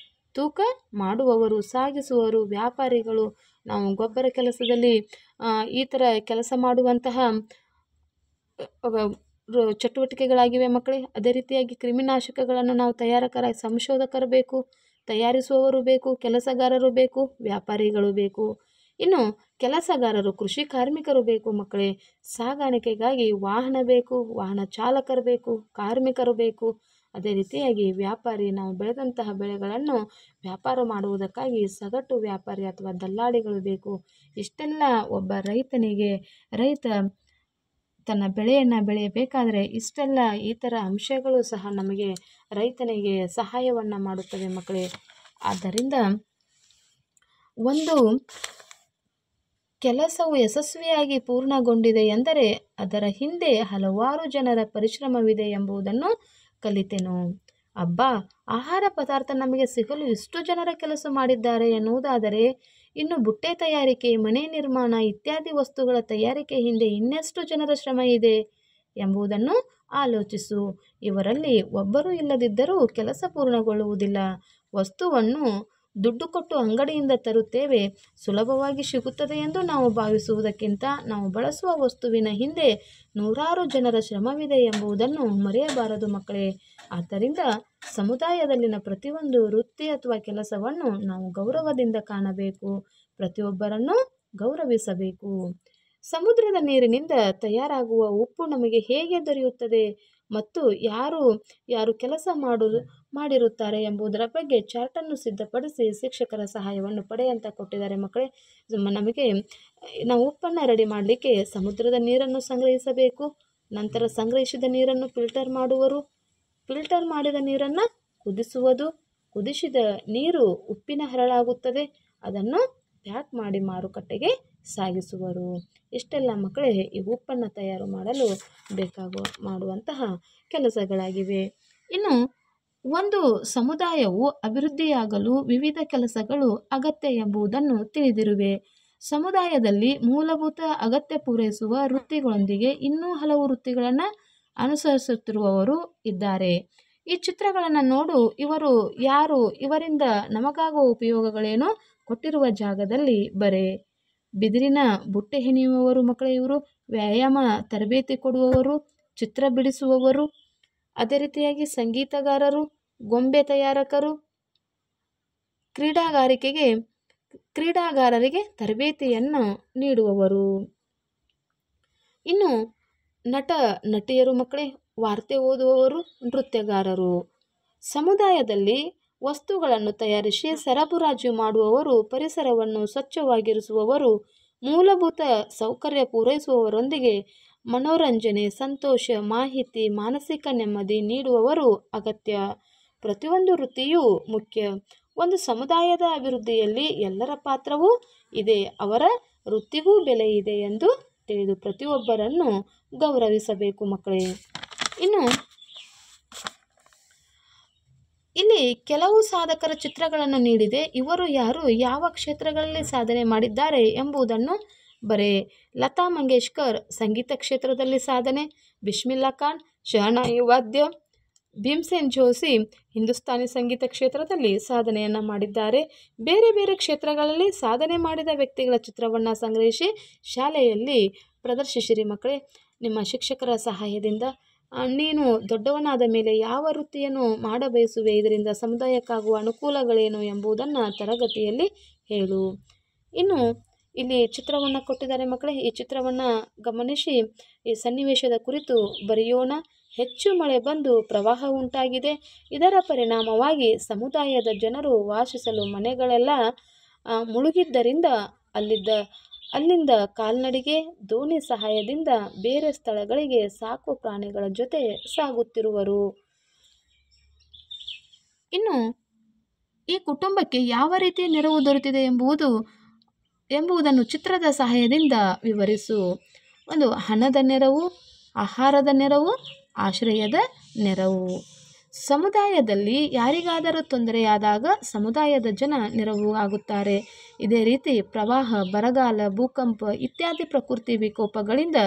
ತೂಕ ಮಾಡುವವರು, ಸಾಗಿಸುವವರು, ವ್ಯಾಪಾರಿಗಳು. ನಾವು ಗೊಬ್ಬರ ಕೆಲಸದಲ್ಲಿ ಈ ಥರ ಕೆಲಸ ಮಾಡುವಂತಹ ಚಟುವಟಿಕೆಗಳಾಗಿವೆ ಮಕ್ಕಳೇ. ಅದೇ ರೀತಿಯಾಗಿ ಕ್ರಿಮಿನಾಶಕಗಳನ್ನು ನಾವು ತಯಾರಕರಾಗಿ ಸಂಶೋಧಕರು ಬೇಕು, ತಯಾರಿಸುವವರು ಬೇಕು, ಕೆಲಸಗಾರರು ಬೇಕು, ವ್ಯಾಪಾರಿಗಳು ಬೇಕು. ಇನ್ನು ಕೆಲಸಗಾರರು ಕೃಷಿ ಕಾರ್ಮಿಕರು ಬೇಕು ಮಕ್ಕಳೇ. ಸಾಗಾಣಿಕೆಗಾಗಿ ವಾಹನ ಬೇಕು, ವಾಹನ ಚಾಲಕರು ಬೇಕು, ಕಾರ್ಮಿಕರು ಬೇಕು. ಅದೇ ರೀತಿಯಾಗಿ ವ್ಯಾಪಾರಿ, ನಾವು ಬೆಳೆದಂತಹ ಬೆಳೆಗಳನ್ನು ವ್ಯಾಪಾರ ಮಾಡುವುದಕ್ಕಾಗಿ ಸಗಟು ವ್ಯಾಪಾರಿ ಅಥವಾ ದಲ್ಲಾಳಿಗಳು ಬೇಕು. ಇಷ್ಟೆಲ್ಲ ಒಬ್ಬ ರೈತ ತನ್ನ ಬೆಳೆಯನ್ನು ಬೆಳೆಯಬೇಕಾದರೆ ಇಷ್ಟೆಲ್ಲ ಈ ಥರ ಅಂಶಗಳು ಸಹ ನಮಗೆ ರೈತನಿಗೆ ಸಹಾಯವನ್ನು ಮಾಡುತ್ತವೆ ಮಕ್ಕಳೇ. ಆದ್ದರಿಂದ ಒಂದು ಕೆಲಸವು ಯಶಸ್ವಿಯಾಗಿ ಪೂರ್ಣಗೊಂಡಿದೆ ಎಂದರೆ ಅದರ ಹಿಂದೆ ಹಲವಾರು ಜನರ ಪರಿಶ್ರಮವಿದೆ ಎಂಬುದನ್ನು ಕಲಿತೆನು. ಅಬ್ಬಾ, ಆಹಾರ ಪದಾರ್ಥ ನಮಗೆ ಸಿಗಲು ಇಷ್ಟು ಜನರ ಕೆಲಸ ಮಾಡಿದ್ದಾರೆ ಎನ್ನುವುದಾದರೆ ಇನ್ನು ಬುಟ್ಟೆ ತಯಾರಿಕೆ, ಮನೆ ನಿರ್ಮಾಣ ಇತ್ಯಾದಿ ವಸ್ತುಗಳ ತಯಾರಿಕೆ ಹಿಂದೆ ಇನ್ನೆಷ್ಟು ಜನರ ಶ್ರಮ ಇದೆ ಎಂಬುದನ್ನು ಆಲೋಚಿಸು. ಇವರಲ್ಲಿ ಒಬ್ಬರು ಇಲ್ಲದಿದ್ದರೂ ಕೆಲಸ ಪೂರ್ಣಗೊಳ್ಳುವುದಿಲ್ಲ. ವಸ್ತುವನ್ನು ದುಡ್ಡು ಕೊಟ್ಟು ಅಂಗಡಿಯಿಂದ ತರುತ್ತೇವೆ, ಸುಲಭವಾಗಿ ಸಿಗುತ್ತದೆ ಎಂದು ನಾವು ಭಾವಿಸುವುದಕ್ಕಿಂತ ನಾವು ಬಳಸುವ ವಸ್ತುವಿನ ಹಿಂದೆ ನೂರಾರು ಜನರ ಶ್ರಮವಿದೆ ಎಂಬುದನ್ನು ಮರೆಯಬಾರದು ಮಕ್ಕಳೇ. ಆದ್ದರಿಂದ ಸಮುದಾಯದಲ್ಲಿನ ಪ್ರತಿಯೊಂದು ವೃತ್ತಿ ಅಥವಾ ಕೆಲಸವನ್ನು ನಾವು ಗೌರವದಿಂದ ಕಾಣಬೇಕು, ಪ್ರತಿಯೊಬ್ಬರನ್ನು ಗೌರವಿಸಬೇಕು. ಸಮುದ್ರದ ನೀರಿನಿಂದ ತಯಾರಾಗುವ ಉಪ್ಪು ನಮಗೆ ಹೇಗೆ ದೊರೆಯುತ್ತದೆ ಮತ್ತು ಯಾರು ಕೆಲಸ ಮಾಡಿರುತ್ತಾರೆ ಎಂಬುದರ ಬಗ್ಗೆ ಚಾರ್ಟನ್ನು ಸಿದ್ಧಪಡಿಸಿ ಶಿಕ್ಷಕರ ಸಹಾಯವನ್ನು ಪಡೆಯಂತ ಕೊಟ್ಟಿದ್ದಾರೆ ಮಕ್ಕಳೇ. ನಾವು ಉಪ್ಪನ್ನು ರೆಡಿ ಮಾಡಲಿಕ್ಕೆ ಸಮುದ್ರದ ನೀರನ್ನು ಸಂಗ್ರಹಿಸಬೇಕು. ನಂತರ ಸಂಗ್ರಹಿಸಿದ ನೀರನ್ನು ಫಿಲ್ಟರ್ ಮಾಡುವರು. ಫಿಲ್ಟರ್ ಮಾಡಿದ ನೀರನ್ನು ಕುದಿಸುವುದು. ಕುದಿಸಿದ ನೀರು ಉಪ್ಪಿನ ಹರಳಾಗುತ್ತದೆ. ಅದನ್ನು ಪ್ಯಾಕ್ ಮಾಡಿ ಮಾರುಕಟ್ಟೆಗೆ ಸಾಗಿಸುವರು. ಇಷ್ಟೆಲ್ಲ ಮಕ್ಕಳೇ ಈ ಉಪ್ಪನ್ನು ತಯಾರು ಮಾಡಲು ಮಾಡುವಂತಹ ಕೆಲಸಗಳಾಗಿವೆ. ಇನ್ನು ಒಂದು ಸಮುದಾಯವು ಅಭಿವೃದ್ಧಿಯಾಗಲು ವಿವಿಧ ಕೆಲಸಗಳು ಅಗತ್ಯ ಎಂಬುದನ್ನು ತಿಳಿದಿರುವೆ. ಸಮುದಾಯದಲ್ಲಿ ಮೂಲಭೂತ ಅಗತ್ಯ ಪೂರೈಸುವ ವೃತ್ತಿಗಳೊಂದಿಗೆ ಇನ್ನೂ ಹಲವು ವೃತ್ತಿಗಳನ್ನು ಅನುಸರಿಸುತ್ತಿರುವವರು ಇದ್ದಾರೆ. ಈ ಚಿತ್ರಗಳನ್ನು ನೋಡು. ಇವರು ಯಾರು? ಇವರಿಂದ ನಮಗಾಗುವ ಉಪಯೋಗಗಳೇನು? ಕೊಟ್ಟಿರುವ ಜಾಗದಲ್ಲಿ ಬರೆ. ಬಿದಿರಿನ ಬುಟ್ಟೆ ಹೆಣೆಯುವವರು ಮಕ್ಕಳೇ ಇವರು. ವ್ಯಾಯಾಮ ತರಬೇತಿ ಕೊಡುವವರು, ಚಿತ್ರ ಬಿಡಿಸುವವರು, ಅದೇ ರೀತಿಯಾಗಿ ಸಂಗೀತಗಾರರು, ಗೊಂಬೆ ತಯಾರಕರು, ಕ್ರೀಡಾಗಾರರಿಗೆ ತರಬೇತಿಯನ್ನು ನೀಡುವವರು. ಇನ್ನು ನಟಿಯರು ಮಕ್ಕಳೇ, ವಾರ್ತೆ ಓದುವವರು, ನೃತ್ಯಗಾರರು. ಸಮುದಾಯದಲ್ಲಿ ವಸ್ತುಗಳನ್ನು ತಯಾರಿಸಿ ಸರಬರಾಜು ಮಾಡುವವರು, ಪರಿಸರವನ್ನು ಸ್ವಚ್ಛವಾಗಿರಿಸುವವರು, ಮೂಲಭೂತ ಸೌಕರ್ಯ ಪೂರೈಸುವವರೊಂದಿಗೆ ಮನೋರಂಜನೆ, ಸಂತೋಷ, ಮಾಹಿತಿ, ಮಾನಸಿಕ ನೆಮ್ಮದಿ ನೀಡುವವರು ಅಗತ್ಯ. ಪ್ರತಿಯೊಂದು ವೃತ್ತಿಯೂ ಮುಖ್ಯ. ಒಂದು ಸಮುದಾಯದ ಅಭಿವೃದ್ಧಿಯಲ್ಲಿ ಎಲ್ಲರ ಪಾತ್ರವೂ ಇದೆ, ಅವರ ವೃತ್ತಿಗೂ ಬೆಲೆ ಇದೆ ಎಂದು ತಿಳಿದು ಪ್ರತಿಯೊಬ್ಬರನ್ನು ಗೌರವಿಸಬೇಕು ಮಕ್ಕಳೇ. ಇನ್ನು ಇಲ್ಲಿ ಕೆಲವು ಸಾಧಕರ ಚಿತ್ರಗಳನ್ನು ನೀಡಿದೆ. ಇವರು ಯಾರು, ಯಾವ ಕ್ಷೇತ್ರಗಳಲ್ಲಿ ಸಾಧನೆ ಮಾಡಿದ್ದಾರೆ ಎಂಬುದನ್ನು ಬರೆ. ಲತಾ ಮಂಗೇಶ್ಕರ್ ಸಂಗೀತ ಕ್ಷೇತ್ರದಲ್ಲಿ ಸಾಧನೆ, ಬಿಸ್ಮಿಲ್ಲಾ ಖಾನ್ ಶಹನಾಯಿ ವಾದ್ಯ, ಭೀಮ್ಸೇನ್ ಜೋಶಿ ಹಿಂದೂಸ್ತಾನಿ ಸಂಗೀತ ಕ್ಷೇತ್ರದಲ್ಲಿ ಸಾಧನೆಯನ್ನು ಮಾಡಿದ್ದಾರೆ. ಬೇರೆ ಬೇರೆ ಕ್ಷೇತ್ರಗಳಲ್ಲಿ ಸಾಧನೆ ಮಾಡಿದ ವ್ಯಕ್ತಿಗಳ ಚಿತ್ರವನ್ನು ಸಂಗ್ರಹಿಸಿ ಶಾಲೆಯಲ್ಲಿ ಪ್ರದರ್ಶಿಸಿರಿ ಮಕ್ಕಳೇ. ನಿಮ್ಮ ಶಿಕ್ಷಕರ ಸಹಾಯದಿಂದ ನೀನು ದೊಡ್ಡವನಾದ ಮೇಲೆ ಯಾವ ವೃತ್ತಿಯನ್ನು ಮಾಡಬಯಸುವೆ, ಇದರಿಂದ ಸಮುದಾಯಕ್ಕಾಗುವ ಅನುಕೂಲಗಳೇನು ಎಂಬುದನ್ನು ತರಗತಿಯಲ್ಲಿ ಹೇಳು. ಇನ್ನು ಇಲ್ಲಿ ಚಿತ್ರವನ್ನು ಕೊಟ್ಟಿದ್ದಾರೆ ಮಕ್ಕಳೇ. ಈ ಚಿತ್ರವನ್ನು ಗಮನಿಸಿ ಈ ಸನ್ನಿವೇಶದ ಕುರಿತು ಬರೆಯೋಣ. ಹೆಚ್ಚು ಮಳೆ ಬಂದು ಪ್ರವಾಹ ಉಂಟಾಗಿದೆ. ಇದರ ಪರಿಣಾಮವಾಗಿ ಸಮುದಾಯದ ಜನರು ವಾಸಿಸಲು ಮನೆಗಳೆಲ್ಲ ಮುಳುಗಿದ್ದರಿಂದ ಅಲ್ಲಿಂದ ಕಾಲ್ನಡಿಗೆ, ದೋಣಿ ಸಹಾಯದಿಂದ ಬೇರೆ ಸ್ಥಳಗಳಿಗೆ ಸಾಕು ಪ್ರಾಣಿಗಳ ಜೊತೆ ಸಾಗುತ್ತಿರುವರು. ಇನ್ನು ಈ ಕುಟುಂಬಕ್ಕೆ ಯಾವ ರೀತಿಯ ನೆರವು ದೊರೆತಿದೆ ಎಂಬುದನ್ನು ಚಿತ್ರದ ಸಹಾಯದಿಂದ ವಿವರಿಸು. ಒಂದು ಹಣದ ನೆರವು, ಆಹಾರದ ನೆರವು, ಆಶ್ರಯದ ನೆರವು. ಸಮುದಾಯದಲ್ಲಿ ಯಾರಿಗಾದರೂ ತೊಂದರೆಯಾದಾಗ ಸಮುದಾಯದ ಜನ ನೆರವು ಆಗುತ್ತಾರೆ. ಇದೇ ರೀತಿ ಪ್ರವಾಹ, ಬರಗಾಲ, ಭೂಕಂಪ ಇತ್ಯಾದಿ ಪ್ರಕೃತಿ ವಿಕೋಪಗಳಿಂದ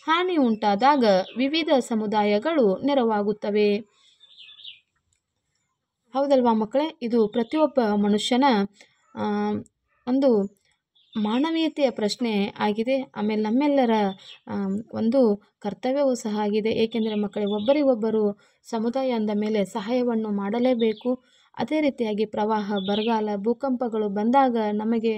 ಹಾನಿ ಉಂಟಾದಾಗ ವಿವಿಧ ಸಮುದಾಯಗಳು ನೆರವಾಗುತ್ತವೆ. ಹೌದಲ್ವಾ ಮಕ್ಕಳೇ? ಇದು ಪ್ರತಿಯೊಬ್ಬ ಮನುಷ್ಯನ ಒಂದು ಮಾನವೀಯತೆಯ ಪ್ರಶ್ನೆ ಆಗಿದೆ. ಆಮೇಲೆ ನಮ್ಮೆಲ್ಲರ ಒಂದು ಕರ್ತವ್ಯವೂ ಸಹ ಆಗಿದೆ. ಏಕೆಂದರೆ ಮಕ್ಕಳೇ, ಒಬ್ಬರಿಗೊಬ್ಬರು ಸಮುದಾಯ ಅಂದ ಮೇಲೆ ಸಹಾಯವನ್ನು ಮಾಡಲೇಬೇಕು. ಅದೇ ರೀತಿಯಾಗಿ ಪ್ರವಾಹ, ಬರಗಾಲ, ಭೂಕಂಪಗಳು ಬಂದಾಗ, ನಮಗೆ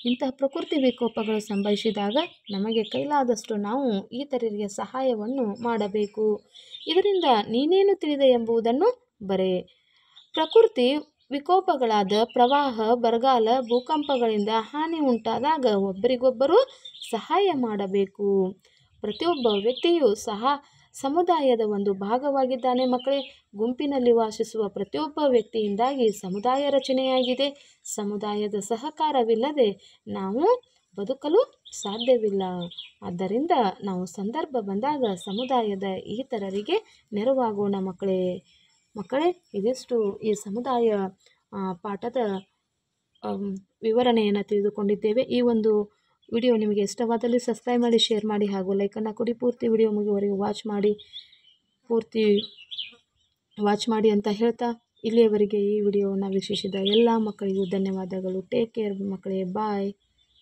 ಇಂತಹ ಪ್ರಕೃತಿ ವಿಕೋಪಗಳು ಸಂಭವಿಸಿದಾಗ ನಮಗೆ ಕೈಲಾದಷ್ಟು ನಾವು ಇತರರಿಗೆ ಸಹಾಯವನ್ನು ಮಾಡಬೇಕು. ಇದರಿಂದ ನೀನೇನು ತಿಳಿದೆ ಎಂಬುದನ್ನು ಬರೆ. ಪ್ರಕೃತಿ ವಿಕೋಪಗಳಾದ ಪ್ರವಾಹ, ಬರಗಾಲ, ಭೂಕಂಪಗಳಿಂದ ಹಾನಿ ಉಂಟಾದಾಗ ಒಬ್ಬರಿಗೊಬ್ಬರು ಸಹಾಯ ಮಾಡಬೇಕು. ಪ್ರತಿಯೊಬ್ಬ ವ್ಯಕ್ತಿಯೂ ಸಹ ಸಮುದಾಯದ ಒಂದು ಭಾಗವಾಗಿದ್ದಾನೆ ಮಕ್ಕಳೇ. ಗುಂಪಿನಲ್ಲಿ ವಾಸಿಸುವ ಪ್ರತಿಯೊಬ್ಬ ವ್ಯಕ್ತಿಯಿಂದಾಗಿ ಸಮುದಾಯ ರಚನೆಯಾಗಿದೆ. ಸಮುದಾಯದ ಸಹಕಾರವಿಲ್ಲದೆ ನಾವು ಬದುಕಲು ಸಾಧ್ಯವಿಲ್ಲ. ಆದ್ದರಿಂದ ನಾವು ಸಂದರ್ಭ ಬಂದಾಗ ಸಮುದಾಯದ ಇತರರಿಗೆ ನೆರವಾಗೋಣ ಮಕ್ಕಳೇ. ಇದಿಷ್ಟು ಈ ಸಮುದಾಯ ಪಾಠದ ವಿವರಣೆಯನ್ನು ತಿಳಿದುಕೊಂಡಿದ್ದೇವೆ. ಈ ಒಂದು ವಿಡಿಯೋ ನಿಮಗೆ ಇಷ್ಟವಾದಲ್ಲಿ ಸಬ್ಸ್ಕ್ರೈಬ್ ಮಾಡಿ, ಶೇರ್ ಮಾಡಿ ಹಾಗೂ ಲೈಕನ್ನು ಕೊಡಿ. ಪೂರ್ತಿ ವಿಡಿಯೋ ಮುಗಿಯುವವರೆಗೂ ವಾಚ್ ಮಾಡಿ ಅಂತ ಹೇಳ್ತಾ, ಇಲ್ಲಿಯವರೆಗೆ ಈ ವಿಡಿಯೋವನ್ನು ವೀಕ್ಷಿಸಿದ ಎಲ್ಲ ಮಕ್ಕಳಿಗೂ ಧನ್ಯವಾದಗಳು. ಟೇಕ್ ಕೇರ್ ಮಕ್ಕಳೇ. ಬಾಯ್.